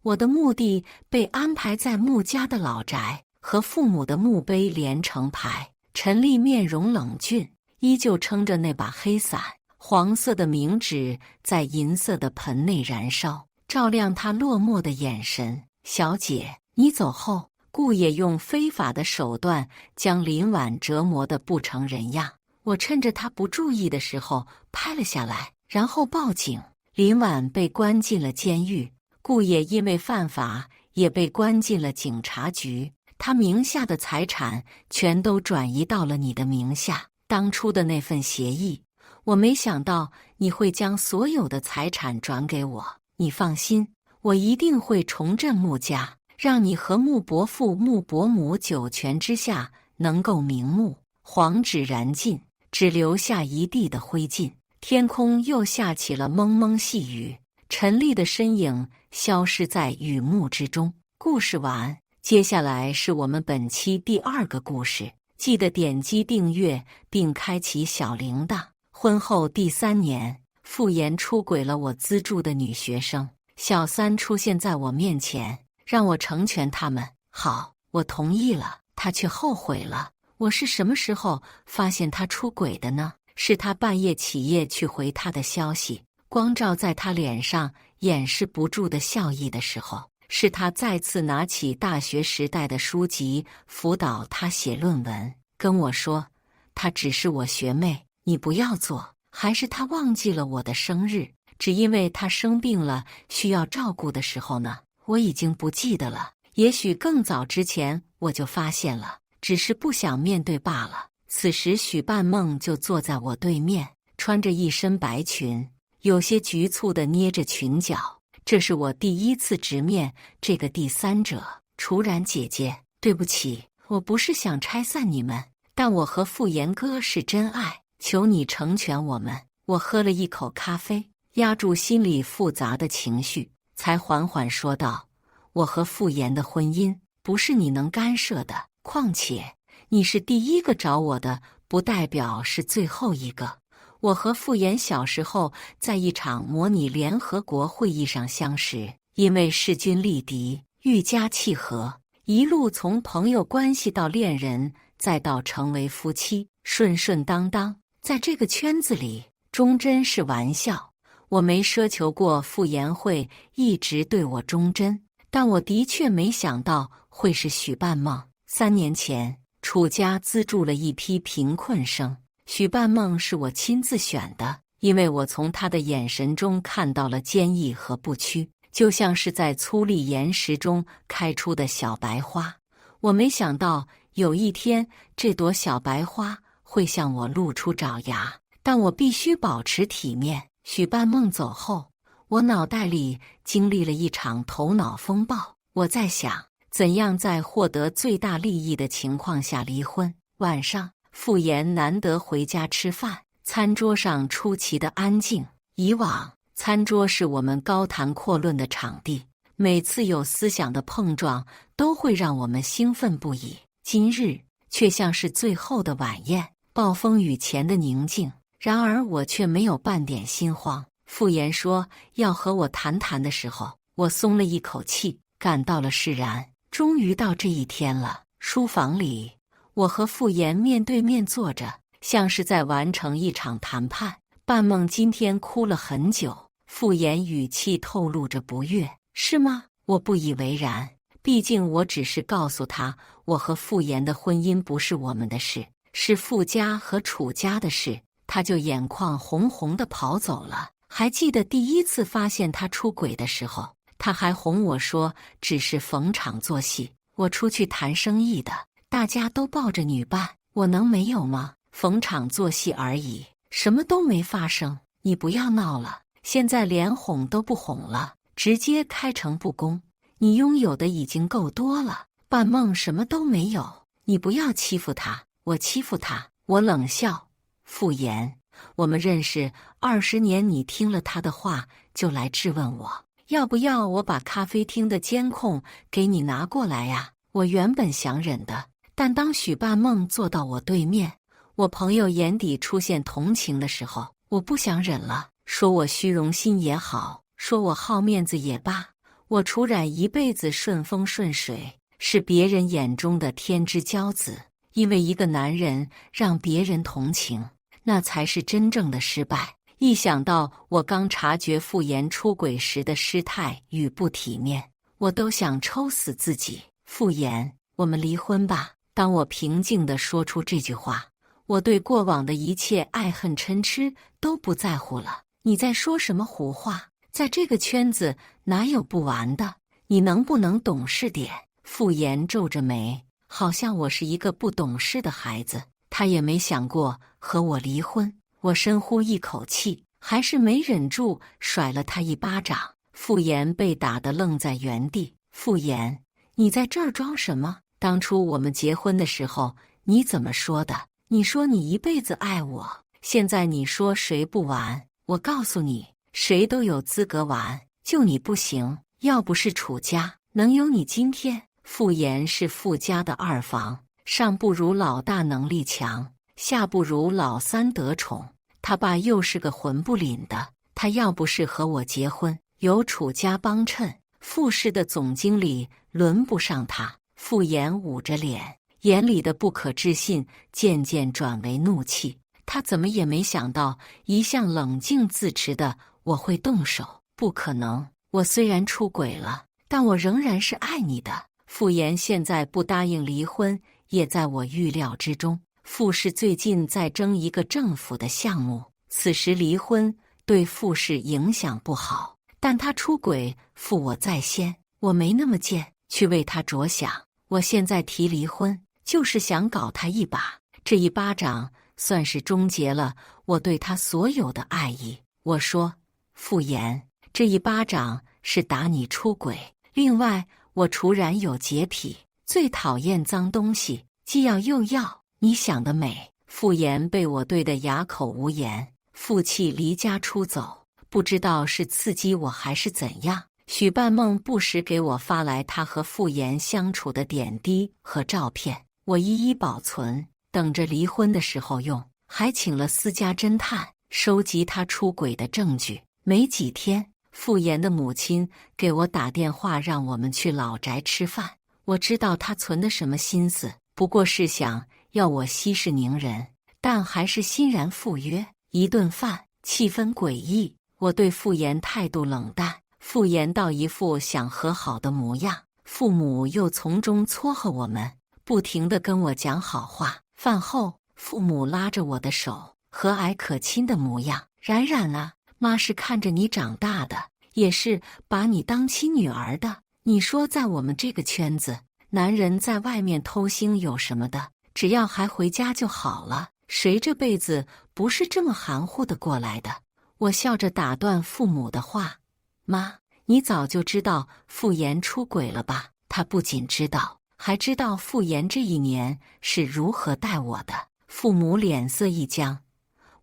我的墓地被安排在穆家的老宅，和父母的墓碑连成排。陈丽面容冷峻，依旧撑着那把黑伞，黄色的冥纸在银色的盆内燃烧，照亮他落寞的眼神。小姐，你走后，顾野用非法的手段将林婉折磨得不成人样。我趁着他不注意的时候拍了下来，然后报警。林婉被关进了监狱，顾野因为犯法也被关进了警察局。他名下的财产全都转移到了你的名下。当初的那份协议，我没想到你会将所有的财产转给我。你放心，我一定会重振穆家，让你和穆伯父、穆伯母九泉之下能够瞑目。黄纸燃尽，只留下一地的灰烬。天空又下起了蒙蒙细雨，陈丽的身影消失在雨幕之中。故事完，接下来是我们本期第2个故事，记得点击订阅并开启小铃铛。婚后第3年，傅岩出轨了我资助的女学生，小三出现在我面前，让我成全他们。好，我同意了，他却后悔了。我是什么时候发现他出轨的呢？是他半夜起夜去回他的消息，光照在他脸上掩饰不住的笑意的时候，是他再次拿起大学时代的书籍辅导他写论文，跟我说她只是我学妹，你不要做。还是他忘记了我的生日，只因为他生病了需要照顾的时候呢？我已经不记得了，也许更早之前我就发现了，只是不想面对罢了。此时许半梦就坐在我对面，穿着一身白裙，有些局促地捏着裙角。这是我第一次直面这个第三者。楚然姐姐，对不起，我不是想拆散你们，但我和傅岩哥是真爱，求你成全我们。我喝了一口咖啡，压住心里复杂的情绪，才缓缓说道：我和傅岩的婚姻不是你能干涉的，况且你是第一个找我的，不代表是最后一个。我和傅岩小时候在一场模拟联合国会议上相识，因为势均力敌，愈加契合，一路从朋友关系到恋人，再到成为夫妻，顺顺当当。在这个圈子里，忠贞是玩笑。我没奢求过傅岩会一直对我忠贞，但我的确没想到会是许半梦。3年前，楚家资助了一批贫困生，许半梦是我亲自选的，因为我从他的眼神中看到了坚毅和不屈，就像是在粗砺岩石中开出的小白花。我没想到有一天，这朵小白花会向我露出爪牙，但我必须保持体面。许半梦走后，我脑袋里经历了一场头脑风暴。我在想，怎样在获得最大利益的情况下离婚。晚上，傅岩难得回家吃饭，餐桌上出奇的安静。以往，餐桌是我们高谈阔论的场地，每次有思想的碰撞都会让我们兴奋不已。今日却像是最后的晚宴，暴风雨前的宁静。然而我却没有半点心慌。傅岩说要和我谈谈的时候，我松了一口气，感到了释然。终于到这一天了。书房里，我和傅岩面对面坐着，像是在完成一场谈判。半梦今天哭了很久，傅岩语气透露着不悦。是吗？我不以为然，毕竟我只是告诉他，我和傅岩的婚姻不是我们的事，是傅家和楚家的事。他就眼眶红红的跑走了。还记得第一次发现他出轨的时候，他还哄我说只是逢场作戏。我出去谈生意的，大家都抱着女伴，我能没有吗？逢场作戏而已，什么都没发生。你不要闹了，现在连哄都不哄了，直接开诚布公。你拥有的已经够多了，半梦什么都没有，你不要欺负他。我欺负他？我冷笑。傅岩，我们认识20年，你听了他的话就来质问我，要不要我把咖啡厅的监控给你拿过来呀？我原本想忍的，但当许半梦坐到我对面，我朋友眼底出现同情的时候，我不想忍了。说我虚荣心也好，说我好面子也罢，我楚冉一辈子顺风顺水，是别人眼中的天之骄子。因为一个男人让别人同情，那才是真正的失败。一想到我刚察觉傅岩出轨时的失态与不体面，我都想抽死自己。傅岩，我们离婚吧。当我平静地说出这句话，我对过往的一切爱恨嗔痴都不在乎了。你在说什么胡话？在这个圈子哪有不完的？你能不能懂事点？傅岩皱着眉，好像我是一个不懂事的孩子。他也没想过和我离婚。我深呼一口气，还是没忍住甩了他一巴掌。傅岩被打得愣在原地。傅岩，你在这儿装什么？当初我们结婚的时候，你怎么说的？你说你一辈子爱我，现在你说谁不完？我告诉你，谁都有资格完，就你不行。要不是楚家，能有你今天？傅岩是傅家的二房，上不如老大能力强，下不如老三得宠。他爸又是个混不吝的，他要不是和我结婚，有楚家帮衬，傅氏的总经理轮不上他。傅岩捂着脸，眼里的不可置信渐渐转为怒气。他怎么也没想到，一向冷静自持的我会动手。不可能，我虽然出轨了，但我仍然是爱你的。傅岩现在不答应离婚，也在我预料之中。傅氏最近在争一个政府的项目，此时离婚对傅氏影响不好，但他出轨，负我在先，我没那么贱去为他着想。我现在提离婚，就是想搞他一把，这一巴掌算是终结了我对他所有的爱意。我说，傅岩，这一巴掌是打你出轨。另外，我除然有洁癖，最讨厌脏东西，既要又要。你想得美。傅岩被我对得哑口无言，负气离家出走，不知道是刺激我还是怎样。许半梦不时给我发来他和傅岩相处的点滴和照片，我一一保存，等着离婚的时候用。还请了私家侦探收集他出轨的证据。没几天，傅岩的母亲给我打电话，让我们去老宅吃饭。我知道他存的什么心思，不过是想要我息事宁人，但还是欣然赴约。一顿饭，气氛诡异，我对傅岩态度冷淡，傅岩倒一副想和好的模样，父母又从中撮合我们，不停地跟我讲好话。饭后，父母拉着我的手，和蔼可亲的模样。冉冉啊，妈是看着你长大的，也是把你当亲女儿的。你说在我们这个圈子，男人在外面偷腥有什么的？只要还回家就好了，谁这辈子不是这么含糊的过来的？我笑着打断父母的话，妈，你早就知道傅岩出轨了吧？他不仅知道，还知道傅岩这一年是如何待我的。父母脸色一僵，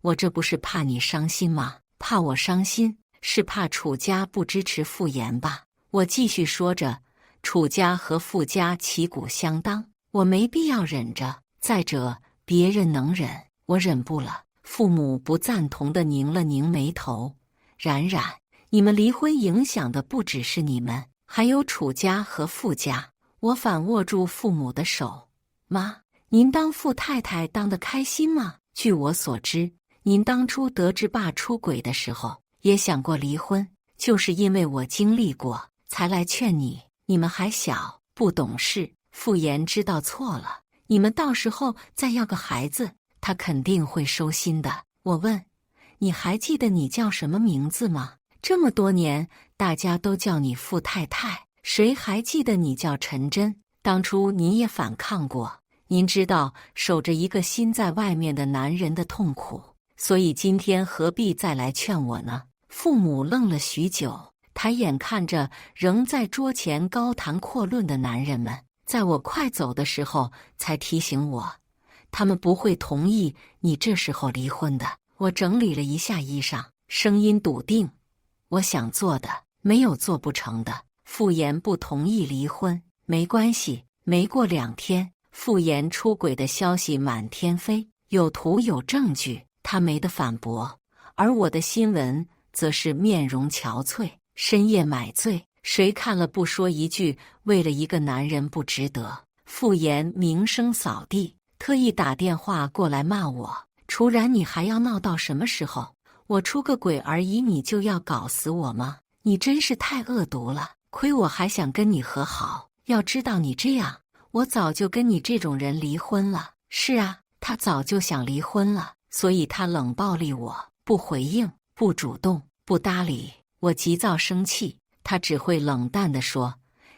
我这不是怕你伤心吗？怕我伤心，是怕楚家不支持傅岩吧？我继续说着，楚家和傅家旗鼓相当，我没必要忍着。再者，别人能忍，我忍不了。父母不赞同地拧了拧眉头。冉冉，你们离婚影响的不只是你们，还有楚家和傅家。我反握住父母的手，妈，您当傅太太当得开心吗？据我所知，您当初得知爸出轨的时候，也想过离婚，就是因为我经历过，才来劝你。你们还小，不懂事，傅岩知道错了，你们到时候再要个孩子，他肯定会收心的。我问，你还记得你叫什么名字吗？这么多年，大家都叫你傅太太，谁还记得你叫陈真？当初您也反抗过，您知道守着一个心在外面的男人的痛苦，所以今天何必再来劝我呢？父母愣了许久，抬眼看着仍在桌前高谈阔论的男人们，在我快走的时候才提醒我，他们不会同意你这时候离婚的。我整理了一下衣裳，声音笃定，我想做的，没有做不成的。傅岩不同意离婚，没关系。没过2天，傅岩出轨的消息满天飞，有图有证据，他没得反驳。而我的新闻则是面容憔悴，深夜买醉，谁看了不说一句为了一个男人不值得？傅岩名声扫地，特意打电话过来骂我，楚然你还要闹到什么时候？我出个轨而已，你就要搞死我吗？你真是太恶毒了！亏我还想跟你和好，要知道你这样，我早就跟你这种人离婚了。是啊，他早就想离婚了，所以他冷暴力我，不回应，不主动，不搭理。我急躁生气，他只会冷淡地说：“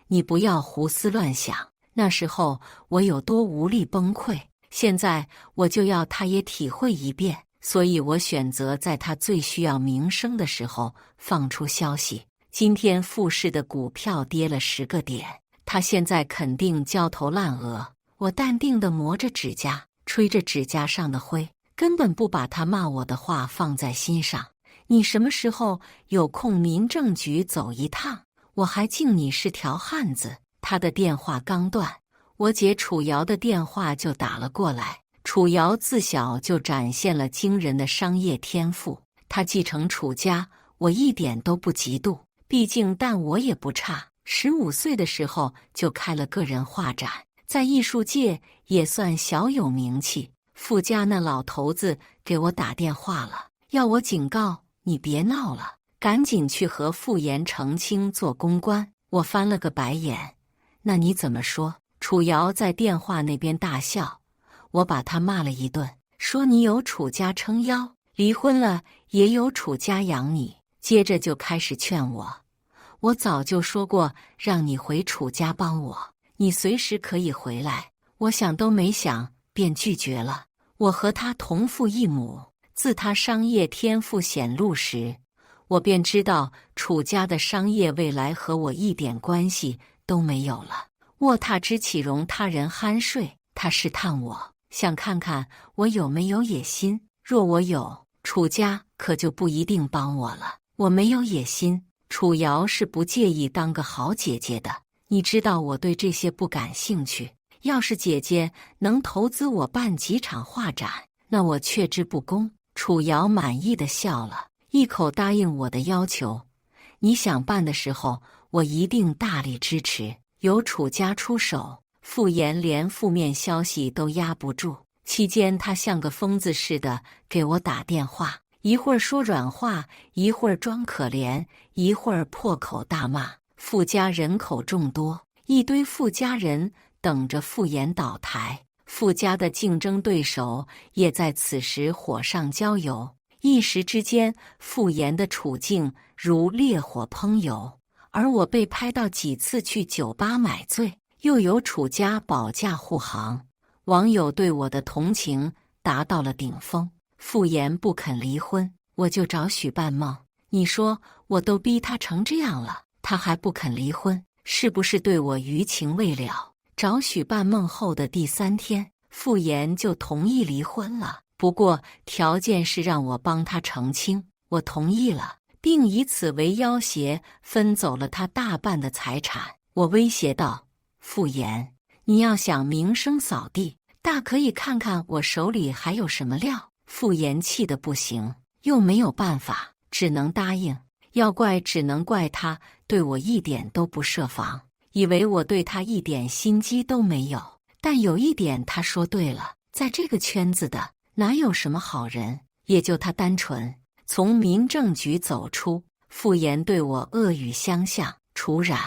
你不要胡思乱想。”那时候我有多无力崩溃，现在我就要他也体会一遍。所以我选择在他最需要名声的时候放出消息。今天富士的股票跌了10个点，他现在肯定焦头烂额。我淡定地磨着指甲，吹着指甲上的灰，根本不把他骂我的话放在心上。你什么时候有空民政局走一趟？我还敬你是条汉子。他的电话刚断，我姐楚瑶的电话就打了过来。楚瑶自小就展现了惊人的商业天赋，她继承楚家，我一点都不嫉妒。毕竟但我也不差，15岁的时候就开了个人画展，在艺术界也算小有名气。傅家那老头子给我打电话了，要我警告你别闹了，赶紧去和傅岩澄清做公关。我翻了个白眼，那你怎么说？楚瑶在电话那边大笑。我把他骂了一顿，说你有楚家撑腰，离婚了也有楚家养你。接着就开始劝我早就说过让你回楚家帮我，你随时可以回来。我想都没想便拒绝了。我和他同父异母，自他商业天赋显露时，我便知道楚家的商业未来和我一点关系都没有了。卧榻之岂容他人酣睡？他试探我，想看看我有没有野心。若我有，楚家可就不一定帮我了。我没有野心，楚瑶是不介意当个好姐姐的。你知道我对这些不感兴趣。要是姐姐能投资我办几场画展，那我却之不恭。楚瑶满意的笑了，一口答应我的要求。你想办的时候，我一定大力支持。由楚家出手，傅岩连负面消息都压不住。期间他像个疯子似的给我打电话，一会儿说软话，一会儿装可怜，一会儿破口大骂。傅家人口众多，一堆傅家人等着傅岩倒台。傅家的竞争对手也在此时火上浇油，一时之间傅岩的处境如烈火烹油。而我被拍到几次去酒吧买醉，又有楚家保驾护航，网友对我的同情达到了顶峰。傅岩不肯离婚，我就找许半梦。你说我都逼他成这样了，他还不肯离婚，是不是对我余情未了？找许半梦后的第3天，傅岩就同意离婚了，不过条件是让我帮他澄清。我同意了，并以此为要挟分走了他大半的财产。我威胁道：傅岩，你要想名声扫地，大可以看看我手里还有什么料。傅岩气得不行，又没有办法，只能答应。要怪只能怪他对我一点都不设防，以为我对他一点心机都没有。但有一点他说对了，在这个圈子的哪有什么好人，也就他单纯。从民政局走出，傅岩对我恶语相向：楚冉，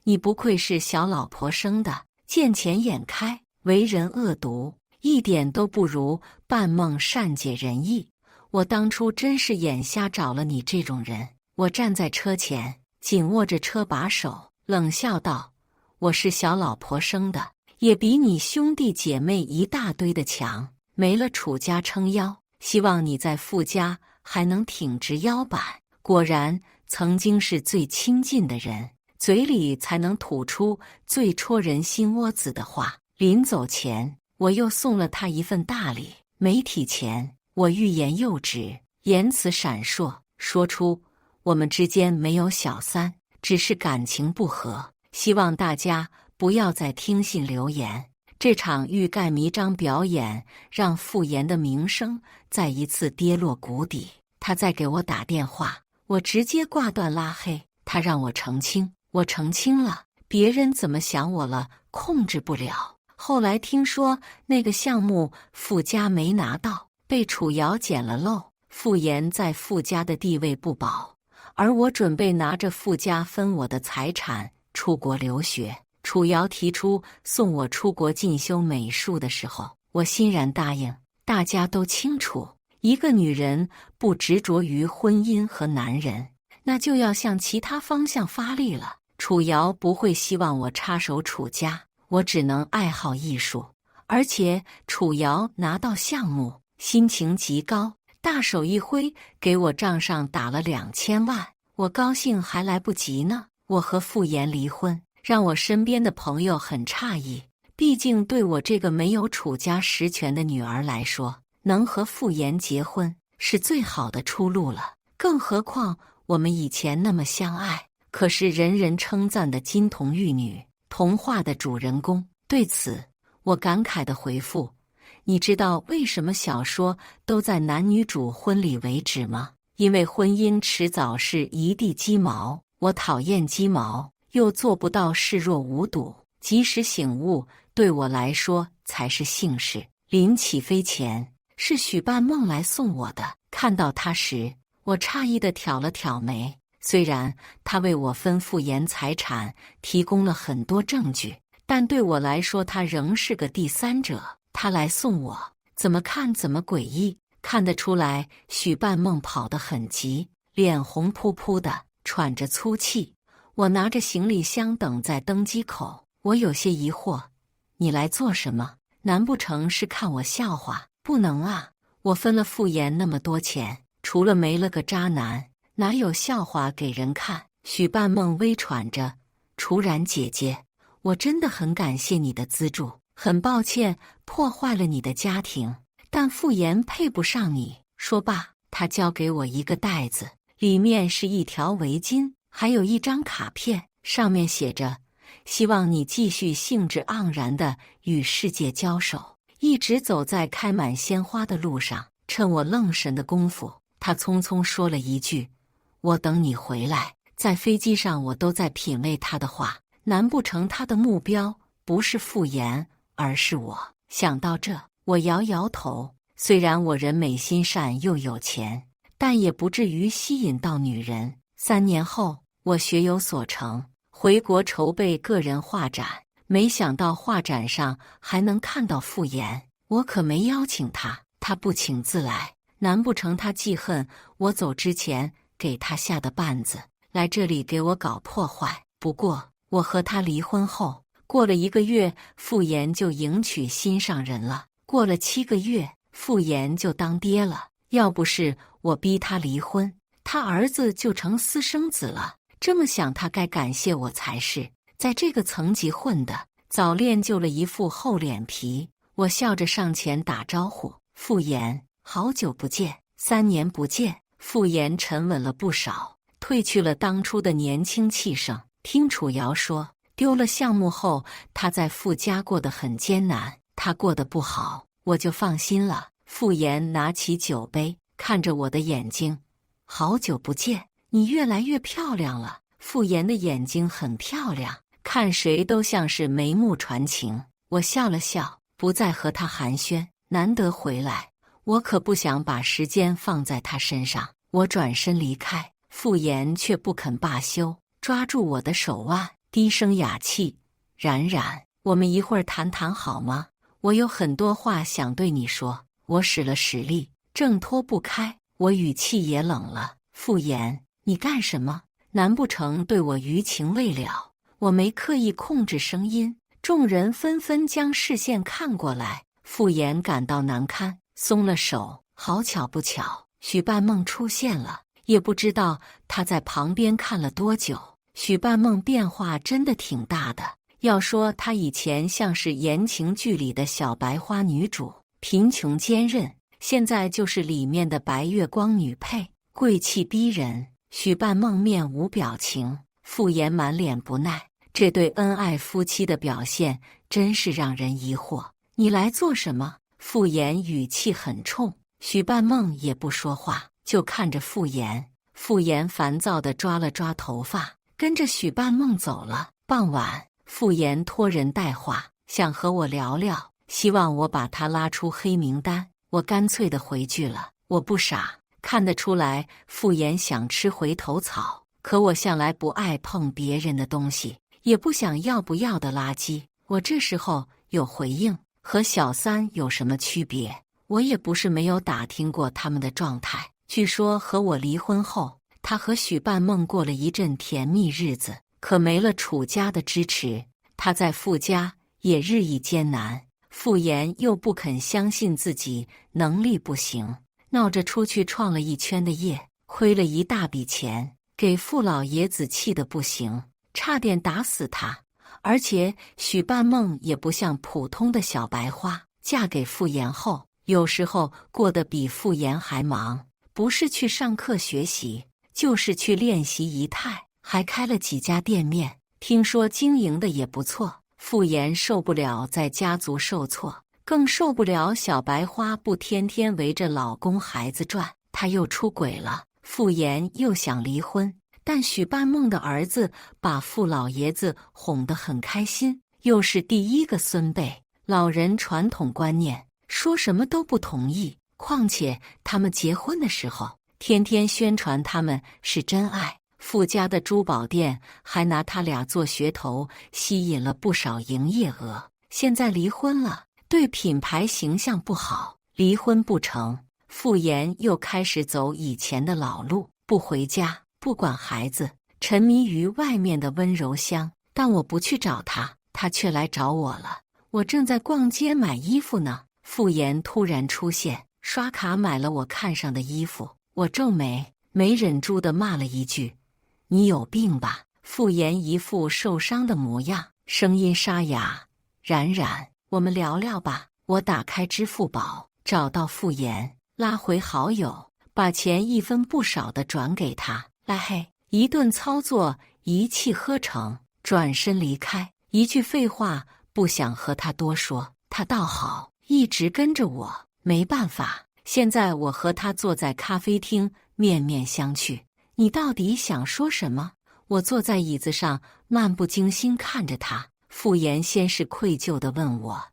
你不愧是小老婆生的，见钱眼开，为人恶毒，一点都不如半梦善解人意。我当初真是眼瞎找了你这种人。我站在车前，紧握着车把手，冷笑道：我是小老婆生的，也比你兄弟姐妹一大堆的强。没了楚家撑腰，希望你在傅家还能挺直腰板。果然，曾经是最亲近的人，嘴里才能吐出最戳人心窝子的话。临走前，我又送了他一份大礼。媒体前，我欲言又止，言辞闪烁，说出我们之间没有小三，只是感情不和。希望大家不要再听信流言。这场欲盖弥彰表演让傅岩的名声再一次跌落谷底。他再给我打电话，我直接挂断拉黑。他让我澄清，我澄清了，别人怎么想我了，控制不了。后来听说那个项目傅家没拿到，被楚瑶捡了漏，傅炎在傅家的地位不保，而我准备拿着傅家分我的财产出国留学。楚瑶提出送我出国进修美术的时候，我欣然答应。大家都清楚，一个女人不执着于婚姻和男人，那就要向其他方向发力了。楚瑶不会希望我插手楚家，我只能爱好艺术。而且楚瑶拿到项目，心情极高，大手一挥，给我账上打了2000万。我高兴还来不及呢。我和傅炎离婚，让我身边的朋友很诧异。毕竟对我这个没有楚家实权的女儿来说，能和傅炎结婚是最好的出路了。更何况我们以前那么相爱，可是人人称赞的金童玉女，童话的主人公。对此，我感慨地回复：你知道为什么小说都在男女主婚礼为止吗？因为婚姻迟早是一地鸡毛，我讨厌鸡毛，又做不到视若无睹，及时醒悟对我来说才是幸事。临起飞前，是许半梦来送我的。看到他时，我诧异地挑了挑眉。虽然他为我分傅炎财产提供了很多证据，但对我来说他仍是个第三者。他来送我，怎么看怎么诡异。看得出来许半梦跑得很急，脸红扑扑的，喘着粗气。我拿着行李箱等在登机口，我有些疑惑：你来做什么？难不成是看我笑话？不能啊，我分了傅炎那么多钱，除了没了个渣男，哪有笑话给人看？许半梦微喘着：楚然姐姐，我真的很感谢你的资助，很抱歉破坏了你的家庭，但傅炎配不上你。说罢，他交给我一个袋子，里面是一条围巾，还有一张卡片，上面写着：希望你继续兴致盎然地与世界交手，一直走在开满鲜花的路上。趁我愣神的功夫，他匆匆说了一句：我等你回来。在飞机上我都在品味他的话，难不成他的目标不是傅炎，而是我？想到这，我摇摇头。虽然我人美心善又有钱，但也不至于吸引到女人。3年后，我学有所成，回国筹备个人画展，没想到画展上还能看到傅炎。我可没邀请他，他不请自来。难不成他记恨我走之前给他下的绊子，来这里给我搞破坏？不过我和他离婚后，过了1个月，傅炎就迎娶心上人了。过了7个月，傅炎就当爹了。要不是我逼他离婚，他儿子就成私生子了。这么想，他该感谢我才是。在这个层级混的，早练就了一副厚脸皮。我笑着上前打招呼：傅炎，好久不见，3年不见。傅炎沉稳了不少，褪去了当初的年轻气盛。听楚瑶说，丢了项目后，他在傅家过得很艰难，他过得不好，我就放心了。傅炎拿起酒杯，看着我的眼睛：好久不见，你越来越漂亮了。傅炎的眼睛很漂亮，看谁都像是眉目传情。我笑了笑，不再和他寒暄。难得回来，我可不想把时间放在他身上。我转身离开，傅炎却不肯罢休，抓住我的手腕，低声哑气：冉冉，我们一会儿谈谈好吗？我有很多话想对你说。我使了使力，挣脱不开，我语气也冷了：傅炎，你干什么？难不成对我余情未了？我没刻意控制声音，众人纷纷将视线看过来。傅炎感到难堪，松了手。好巧不巧，许半梦出现了，也不知道他在旁边看了多久。许半梦变化真的挺大的，要说她以前像是言情剧里的小白花女主，贫穷坚韧，现在就是里面的白月光女配，贵气逼人。许半梦面无表情，傅炎满脸不耐，这对恩爱夫妻的表现真是让人疑惑。你来做什么？傅炎语气很冲，许半梦也不说话，就看着傅炎。傅炎烦躁地抓了抓头发，跟着许半梦走了。傍晚，傅炎托人带话，想和我聊聊，希望我把他拉出黑名单。我干脆地回拒了。我不傻，看得出来，傅岩想吃回头草，可我向来不爱碰别人的东西，也不想要不要的垃圾。我这时候有回应，和小三有什么区别？我也不是没有打听过他们的状态。据说和我离婚后，他和许半梦过了一阵甜蜜日子，可没了楚家的支持，他在傅家也日益艰难。傅岩又不肯相信自己能力不行，闹着出去闯了一圈的业，亏了一大笔钱，给傅老爷子气得不行，差点打死他。而且许半梦也不像普通的小白花，嫁给傅岩后，有时候过得比傅岩还忙，不是去上课学习，就是去练习仪态，还开了几家店面，听说经营的也不错。傅岩受不了在家族受挫，更受不了小白花不天天围着老公孩子转，他又出轨了。傅岩又想离婚，但许半梦的儿子把傅老爷子哄得很开心，又是第一个孙辈，老人传统观念，说什么都不同意。况且他们结婚的时候，天天宣传他们是真爱。傅家的珠宝店还拿他俩做噱头，吸引了不少营业额。现在离婚了，对品牌形象不好，离婚不成，傅岩又开始走以前的老路，不回家，不管孩子，沉迷于外面的温柔乡。但我不去找他，他却来找我了。我正在逛街买衣服呢，傅岩突然出现，刷卡买了我看上的衣服。我皱眉，没忍住地骂了一句：“你有病吧？”傅岩一副受伤的模样，声音沙哑：“冉冉，我们聊聊吧。”我打开支付宝，找到傅岩，拉回好友，把钱一分不少地转给他。来嘿，一顿操作一气呵成，转身离开，一句废话不想和他多说。他倒好，一直跟着我，没办法，现在我和他坐在咖啡厅，面面相觑。你到底想说什么？我坐在椅子上，漫不经心看着他。傅岩先是愧疚地问我：“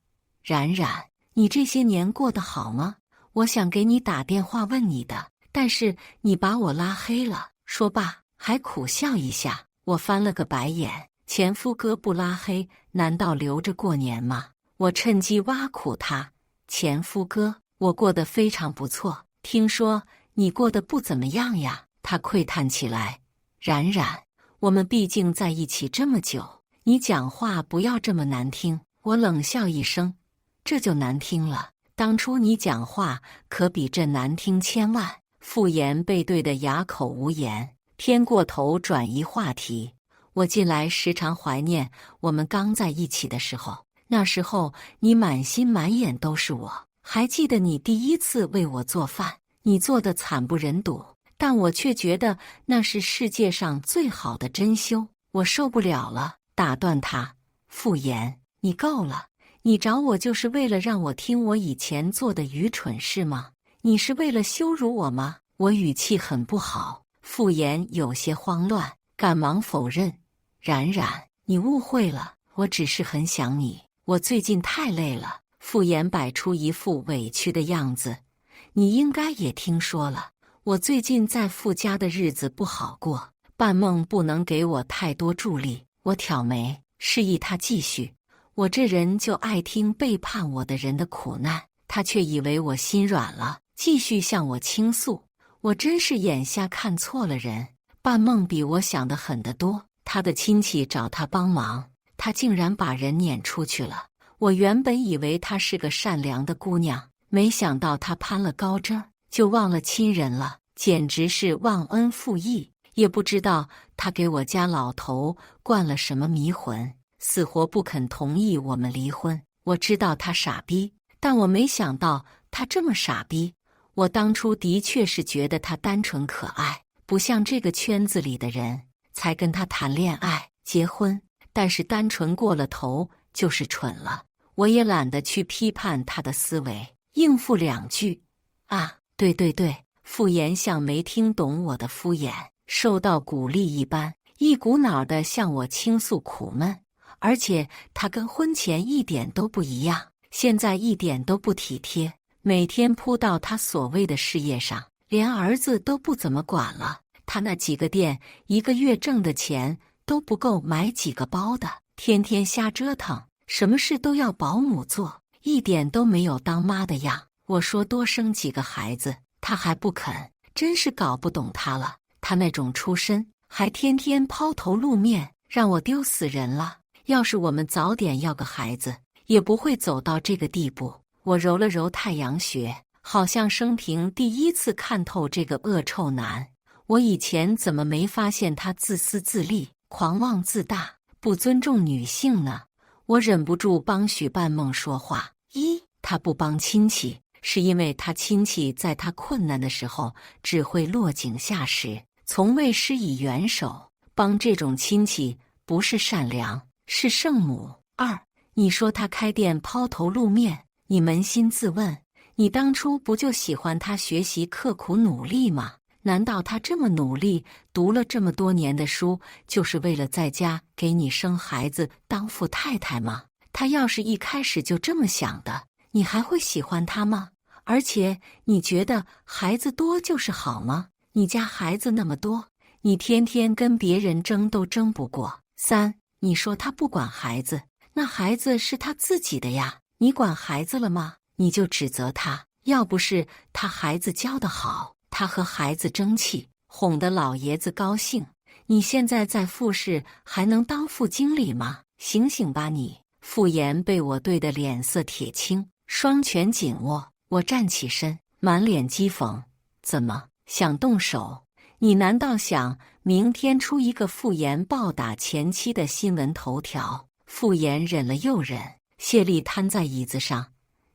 冉冉，你这些年过得好吗？我想给你打电话问你的，但是你把我拉黑了。”说罢，还苦笑一下。我翻了个白眼：前夫哥不拉黑，难道留着过年吗？我趁机挖苦他：“前夫哥，我过得非常不错，听说你过得不怎么样呀？”他喟叹起来：“冉冉，我们毕竟在一起这么久，你讲话不要这么难听。”我冷笑一声：“这就难听了？当初你讲话可比这难听千万。”傅岩被对得哑口无言，偏过头转移话题：“我近来时常怀念我们刚在一起的时候，那时候你满心满眼都是我，还记得你第一次为我做饭，你做的惨不忍睹，但我却觉得那是世界上最好的珍馐。”我受不了了，打断他：“傅岩，你够了！你找我就是为了让我听我以前做的愚蠢事吗？你是为了羞辱我吗？”我语气很不好。傅岩有些慌乱，赶忙否认：“冉冉，你误会了，我只是很想你，我最近太累了。”傅岩摆出一副委屈的样子：“你应该也听说了，我最近在傅家的日子不好过，半梦不能给我太多助力。”我挑眉，示意他继续：“我这人就爱听背叛我的人的苦难。”他却以为我心软了，继续向我倾诉：“我真是眼下看错了人，半梦比我想的狠得多。他的亲戚找他帮忙，他竟然把人撵出去了。我原本以为她是个善良的姑娘，没想到她攀了高枝，就忘了亲人了，简直是忘恩负义。也不知道她给我家老头灌了什么迷魂，死活不肯同意我们离婚。我知道她傻逼，但我没想到她这么傻逼。我当初的确是觉得她单纯可爱，不像这个圈子里的人，才跟她谈恋爱、结婚。但是单纯过了头就是蠢了。我也懒得去批判她的思维，应付两句：“啊，对对对。”傅岩像没听懂我的敷衍，受到鼓励一般，一股脑地向我倾诉苦闷。而且他跟婚前一点都不一样，现在一点都不体贴，每天扑到他所谓的事业上，连儿子都不怎么管了。他那几个店一个月挣的钱都不够买几个包的，天天瞎折腾，什么事都要保姆做，一点都没有当妈的样。我说多生几个孩子，他还不肯，真是搞不懂他了。他那种出身，还天天抛头露面，让我丢死人了。要是我们早点要个孩子，也不会走到这个地步。我揉了揉太阳穴，好像生平第一次看透这个恶臭男。我以前怎么没发现他自私自利、狂妄自大、不尊重女性呢？我忍不住帮许半梦说话。他不帮亲戚，是因为他亲戚在他困难的时候只会落井下石，从未施以援手。帮这种亲戚不是善良，是圣母。2，你说他开店抛头露面，你扪心自问，你当初不就喜欢他学习刻苦努力吗？难道他这么努力，读了这么多年的书，就是为了在家给你生孩子当富太太吗？他要是一开始就这么想的，你还会喜欢他吗？而且你觉得孩子多就是好吗？你家孩子那么多，你天天跟别人争都争不过。3，你说他不管孩子，那孩子是他自己的呀，你管孩子了吗？你就指责他，要不是他孩子教得好，他和孩子争气，哄得老爷子高兴，你现在在富士还能当副经理吗？醒醒吧你！傅岩被我对得脸色铁青，双拳紧握。我站起身，满脸讥讽：怎么想动手？你难道想明天出一个傅岩暴打前妻的新闻头条？傅岩忍了又忍，谢丽瘫在椅子上。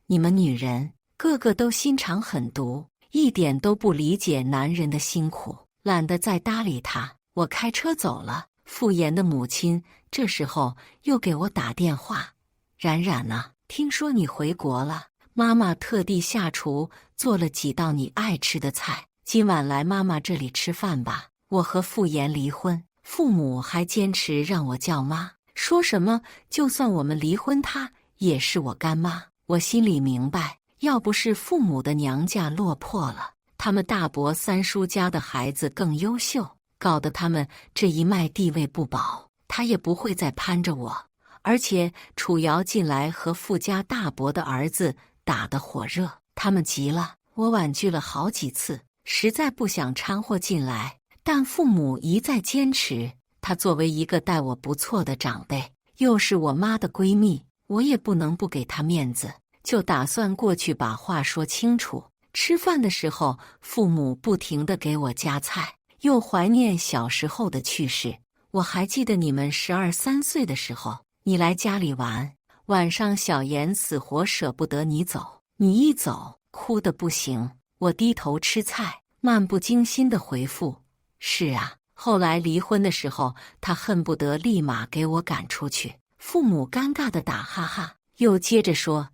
你们女人个个都心肠狠毒，一点都不理解男人的辛苦，懒得再搭理他。我开车走了。傅岩的母亲这时候又给我打电话：冉冉啊，听说你回国了，妈妈特地下厨做了几道你爱吃的菜，今晚来妈妈这里吃饭吧。我和傅岩离婚，父母还坚持让我叫妈，说什么就算我们离婚，她也是我干妈。我心里明白，要不是父母的娘家落魄了，他们大伯三叔家的孩子更优秀，搞得他们这一脉地位不保，他也不会再攀着我。而且楚瑶近来和傅家大伯的儿子打得火热，他们急了，我婉拒了好几次，实在不想掺和进来，但父母一再坚持。他作为一个待我不错的长辈，又是我妈的闺蜜，我也不能不给她面子，就打算过去把话说清楚。吃饭的时候，父母不停地给我夹菜，又怀念小时候的趣事。我还记得你们12、13岁的时候，你来家里玩，晚上小妍死活舍不得你走，你一走哭得不行。我低头吃菜，漫不经心地回复：是啊。后来离婚的时候，他恨不得立马给我赶出去。父母尴尬地打哈哈，又接着说：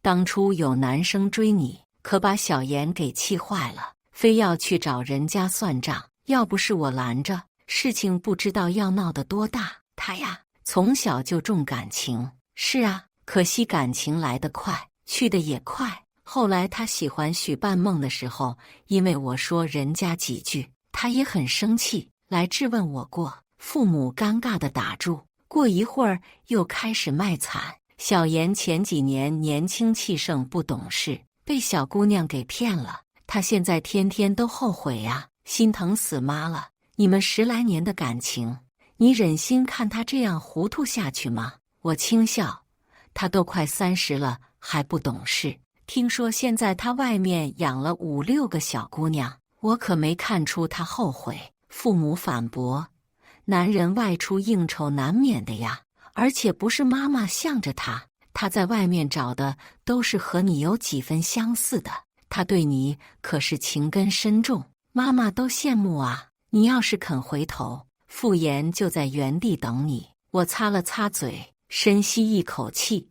当初有男生追你，可把小妍给气坏了，非要去找人家算账，要不是我拦着，事情不知道要闹得多大。他呀，从小就重感情。是啊，可惜感情来得快，去得也快。后来他喜欢许半梦的时候，因为我说人家几句，他也很生气，来质问我过。父母尴尬地打住，过一会儿又开始卖惨。小妍前几年年轻气盛不懂事，被小姑娘给骗了，她现在天天都后悔呀，心疼死妈了。你们10来年的感情，你忍心看她这样糊涂下去吗？我轻笑，她都快30了还不懂事，听说现在她外面养了5、6个小姑娘，我可没看出她后悔。父母反驳：男人外出应酬难免的呀，而且不是妈妈向着他，他在外面找的都是和你有几分相似的，他对你可是情根深重，妈妈都羡慕啊。你要是肯回头，傅岩就在原地等你。我擦了擦嘴，深吸一口气：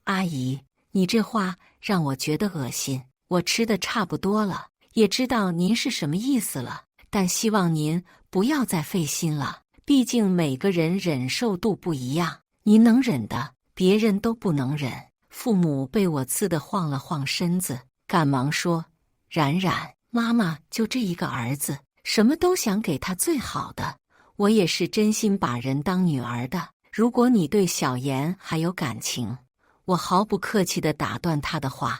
阿姨，你这话让我觉得恶心。我吃的差不多了，也知道您是什么意思了，但希望您不要再费心了，毕竟每个人忍受度不一样，您能忍的，别人都不能忍。父母被我刺得晃了晃身子，赶忙说：冉冉，妈妈就这一个儿子，什么都想给他最好的。我也是真心把人当女儿的。如果你对小妍还有感情，我毫不客气地打断他的话，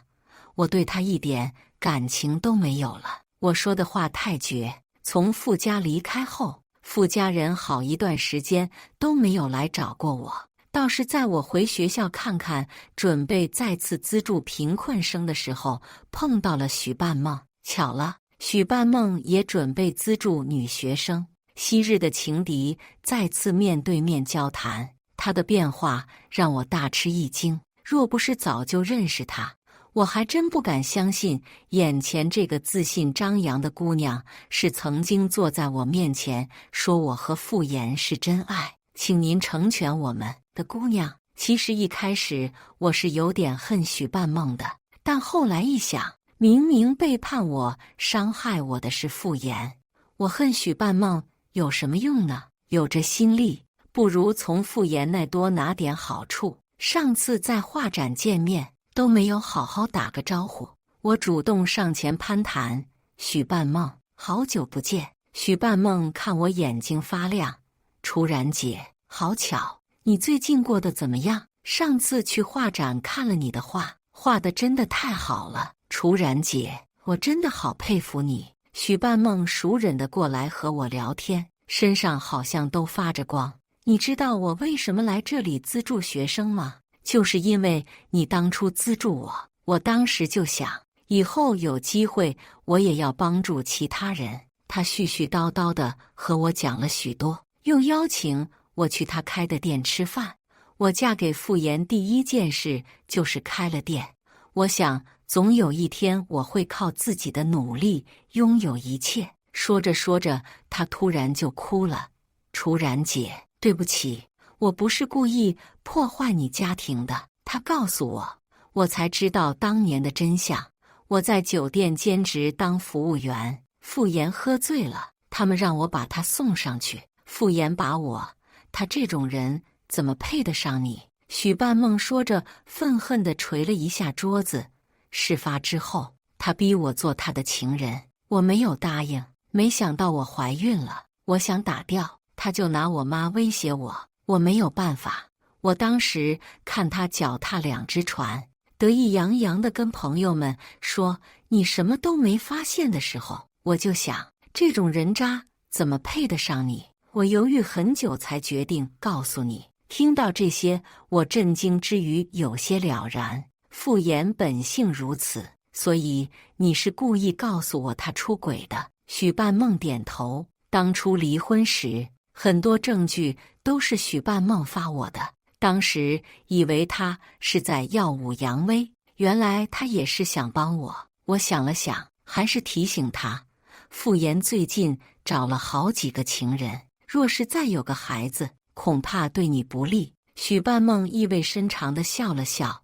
我对他一点感情都没有了。我说的话太绝。从傅家离开后，傅家人好一段时间都没有来找过我，倒是在我回学校看看，准备再次资助贫困生的时候，碰到了许半梦。巧了，许半梦也准备资助女学生。昔日的情敌再次面对面交谈，他的变化让我大吃一惊。若不是早就认识他，我还真不敢相信眼前这个自信张扬的姑娘是曾经坐在我面前说我和傅岩是真爱，请您成全我们的姑娘。其实一开始我是有点恨许半梦的，但后来一想，明明背叛我、伤害我的是傅岩，我恨许半梦有什么用呢？有这心力，不如从傅岩那多拿点好处。上次在画展见面都没有好好打个招呼，我主动上前攀谈：“许半梦，好久不见。”许半梦看我眼睛发亮：“楚然姐，好巧，你最近过得怎么样？上次去画展看了你的画，画得真的太好了。楚然姐，我真的好佩服你。”许半梦熟稔地过来和我聊天，身上好像都发着光。你知道我为什么来这里资助学生吗？就是因为你当初资助我，我当时就想，以后有机会我也要帮助其他人。他絮絮叨叨地和我讲了许多，又邀请我去他开的店吃饭。我嫁给傅岩第一件事就是开了店，我想总有一天我会靠自己的努力拥有一切。说着说着，他突然就哭了：“楚然姐，对不起，我不是故意破坏你家庭的。”他告诉我，我才知道当年的真相。我在酒店兼职当服务员，傅岩喝醉了，他们让我把他送上去。傅岩把我，他这种人怎么配得上你？许半梦说着，愤恨地捶了一下桌子。事发之后，他逼我做他的情人，我没有答应。没想到我怀孕了，我想打掉，他就拿我妈威胁我，我没有办法。我当时看他脚踏两只船，得意洋洋地跟朋友们说你什么都没发现的时候，我就想，这种人渣怎么配得上你？我犹豫很久才决定告诉你。听到这些，我震惊之余有些了然。傅岩本性如此，所以你是故意告诉我他出轨的。许半梦点头。当初离婚时，很多证据都是许半梦发我的，当时以为他是在耀武扬威，原来他也是想帮我。我想了想，还是提醒他，傅岩最近找了好几个情人，若是再有个孩子，恐怕对你不利。许半梦意味深长地笑了笑，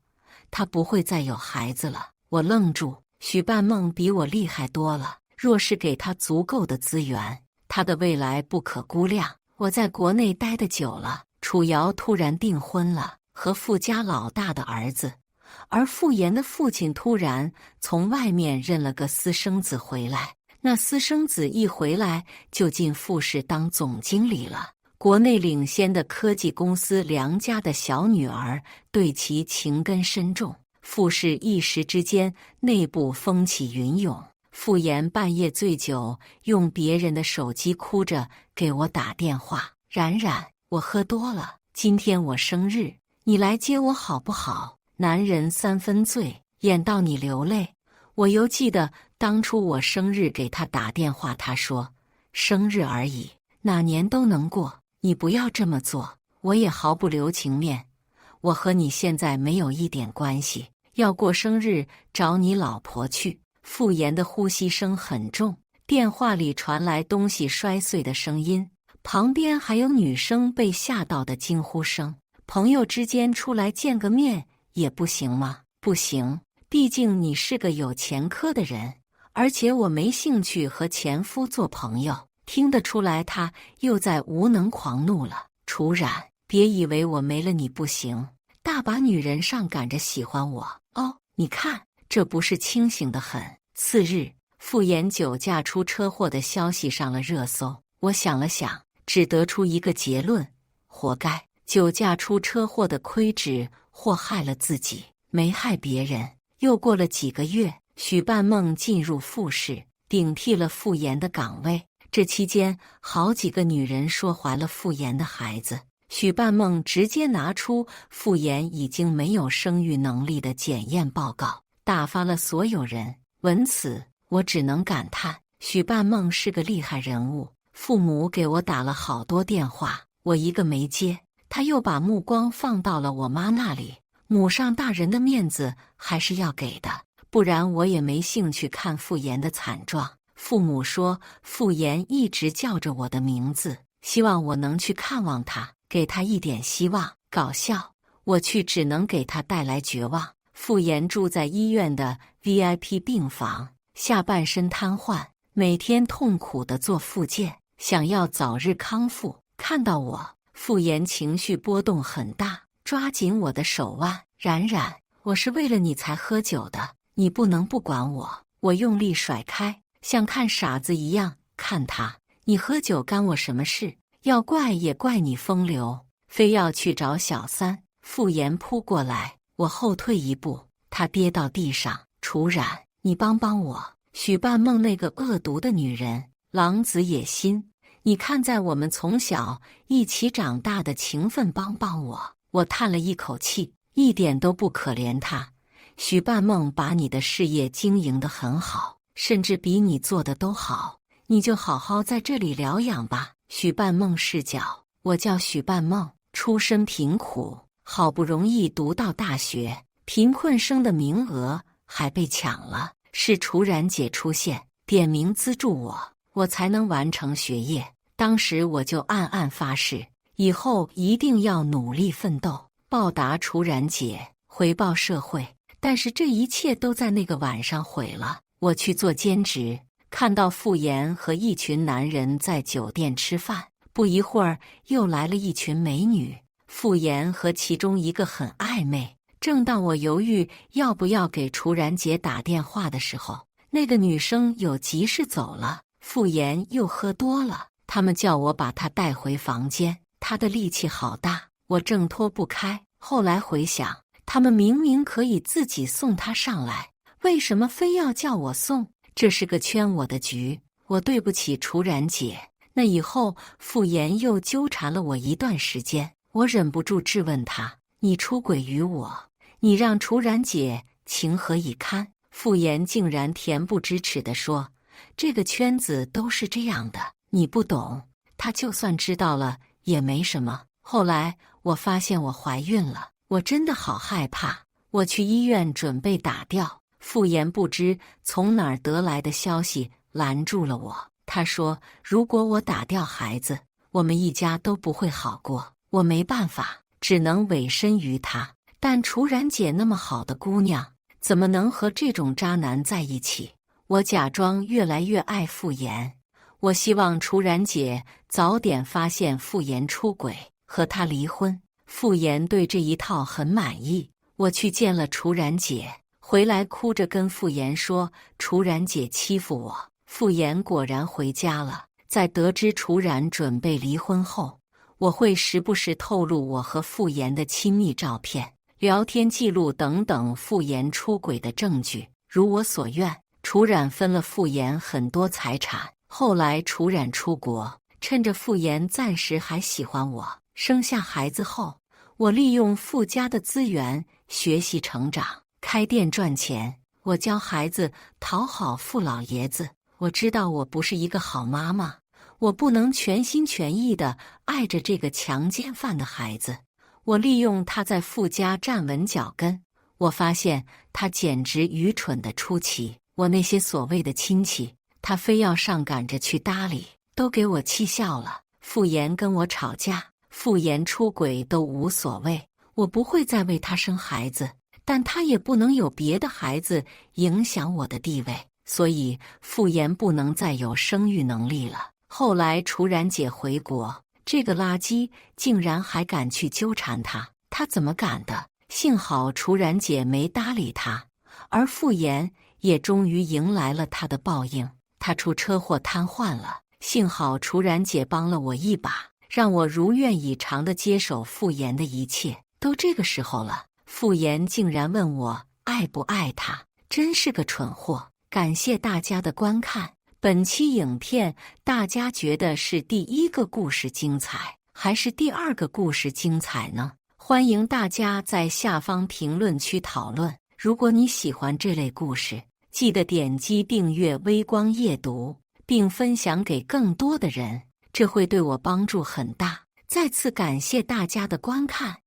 他不会再有孩子了。我愣住，许半梦比我厉害多了，若是给他足够的资源，他的未来不可估量。我在国内待得久了，楚瑶突然订婚了，和傅家老大的儿子，而傅岩的父亲突然从外面认了个私生子回来，那私生子一回来就进傅氏当总经理了。国内领先的科技公司梁家的小女儿对其情根深重，傅氏一时之间内部风起云涌。傅岩半夜醉酒，用别人的手机哭着给我打电话：“冉冉，我喝多了，今天我生日，你来接我好不好？”男人三分醉，演到你流泪。我犹记得当初我生日给他打电话，他说：“生日而已，哪年都能过，你不要这么做。”我也毫不留情面，我和你现在没有一点关系，要过生日找你老婆去。傅岩的呼吸声很重，电话里传来东西摔碎的声音，旁边还有女生被吓到的惊呼声。朋友之间出来见个面也不行吗？不行，毕竟你是个有前科的人，而且我没兴趣和前夫做朋友。听得出来他又在无能狂怒了。楚冉，别以为我没了你不行，大把女人上赶着喜欢我哦。你看，这不是清醒得很。次日，傅炎酒驾出车祸的消息上了热搜。我想了想，只得出一个结论：活该。酒驾出车祸的亏只祸害了自己，没害别人。又过了几个月，许半梦进入傅氏，顶替了傅炎的岗位。这期间，好几个女人说怀了傅炎的孩子。许半梦直接拿出傅炎已经没有生育能力的检验报告，打发了所有人。闻此，我只能感叹，许半梦是个厉害人物。父母给我打了好多电话，我一个没接。他又把目光放到了我妈那里，母上大人的面子还是要给的，不然我也没兴趣看傅炎的惨状。父母说傅炎一直叫着我的名字，希望我能去看望他，给他一点希望。搞笑，我去只能给他带来绝望。傅炎住在医院的 VIP 病房，下半身瘫痪，每天痛苦地做复健，想要早日康复。看到我，傅炎情绪波动很大，抓紧我的手腕。冉冉，我是为了你才喝酒的，你不能不管我。我用力甩开，像看傻子一样看他。你喝酒干我什么事？要怪也怪你风流，非要去找小三。傅炎扑过来，我后退一步，他跌到地上。楚冉，你帮帮我！许半梦那个恶毒的女人，狼子野心，你看在我们从小一起长大的情分，帮帮我。我叹了一口气，一点都不可怜他。许半梦把你的事业经营得很好，甚至比你做的都好，你就好好在这里疗养吧。许半梦视角，我叫许半梦，出身贫苦，好不容易读到大学，贫困生的名额还被抢了，是楚冉姐出现，点名资助我，我才能完成学业。当时我就暗暗发誓，以后一定要努力奋斗，报答楚冉姐，回报社会。但是这一切都在那个晚上毁了。我去做兼职，看到傅炎和一群男人在酒店吃饭，不一会儿又来了一群美女，傅炎和其中一个很暧昧。正当我犹豫要不要给楚冉姐打电话的时候，那个女生有急事走了，傅炎又喝多了，他们叫我把他带回房间。他的力气好大，我挣脱不开。后来回想，他们明明可以自己送他上来，为什么非要叫我送？这是个圈我的局，我对不起楚冉姐。那以后傅炎又纠缠了我一段时间，我忍不住质问他，你出轨于我，你让楚冉姐情何以堪？傅炎竟然恬不知耻地说，这个圈子都是这样的，你不懂，他就算知道了也没什么。后来我发现我怀孕了，我真的好害怕。我去医院准备打掉，傅炎不知从哪儿得来的消息拦住了我。他说，如果我打掉孩子，我们一家都不会好过。我没办法，只能委身于他。但楚冉姐那么好的姑娘，怎么能和这种渣男在一起？我假装越来越爱傅炎，我希望楚冉姐早点发现傅炎出轨，和他离婚。傅炎对这一套很满意。我去见了楚冉姐，回来哭着跟傅炎说，楚冉姐欺负我。傅炎果然回家了。在得知楚冉准备离婚后，我会时不时透露我和傅炎的亲密照片、聊天记录等等傅炎出轨的证据。如我所愿，楚冉分了傅炎很多财产。后来楚冉出国，趁着傅炎暂时还喜欢我，生下孩子后，我利用傅家的资源学习成长，开店赚钱。我教孩子讨好傅老爷子。我知道我不是一个好妈妈，我不能全心全意地爱着这个强奸犯的孩子。我利用他在傅家站稳脚跟，我发现他简直愚蠢的出奇。我那些所谓的亲戚，他非要上赶着去搭理，都给我气笑了。傅炎跟我吵架，傅炎出轨都无所谓，我不会再为他生孩子，但他也不能有别的孩子影响我的地位。所以傅炎不能再有生育能力了。后来楚冉姐回国，这个垃圾竟然还敢去纠缠他，他怎么敢的？幸好楚冉姐没搭理他，而傅炎也终于迎来了他的报应。他出车祸瘫痪了，幸好楚然姐帮了我一把，让我如愿以偿地接手傅岩的一切。都这个时候了，傅岩竟然问我爱不爱他，真是个蠢货。感谢大家的观看。本期影片大家觉得是第一个故事精彩，还是第二个故事精彩呢？欢迎大家在下方评论区讨论。如果你喜欢这类故事，记得点击订阅微光夜读，并分享给更多的人，这会对我帮助很大。再次感谢大家的观看。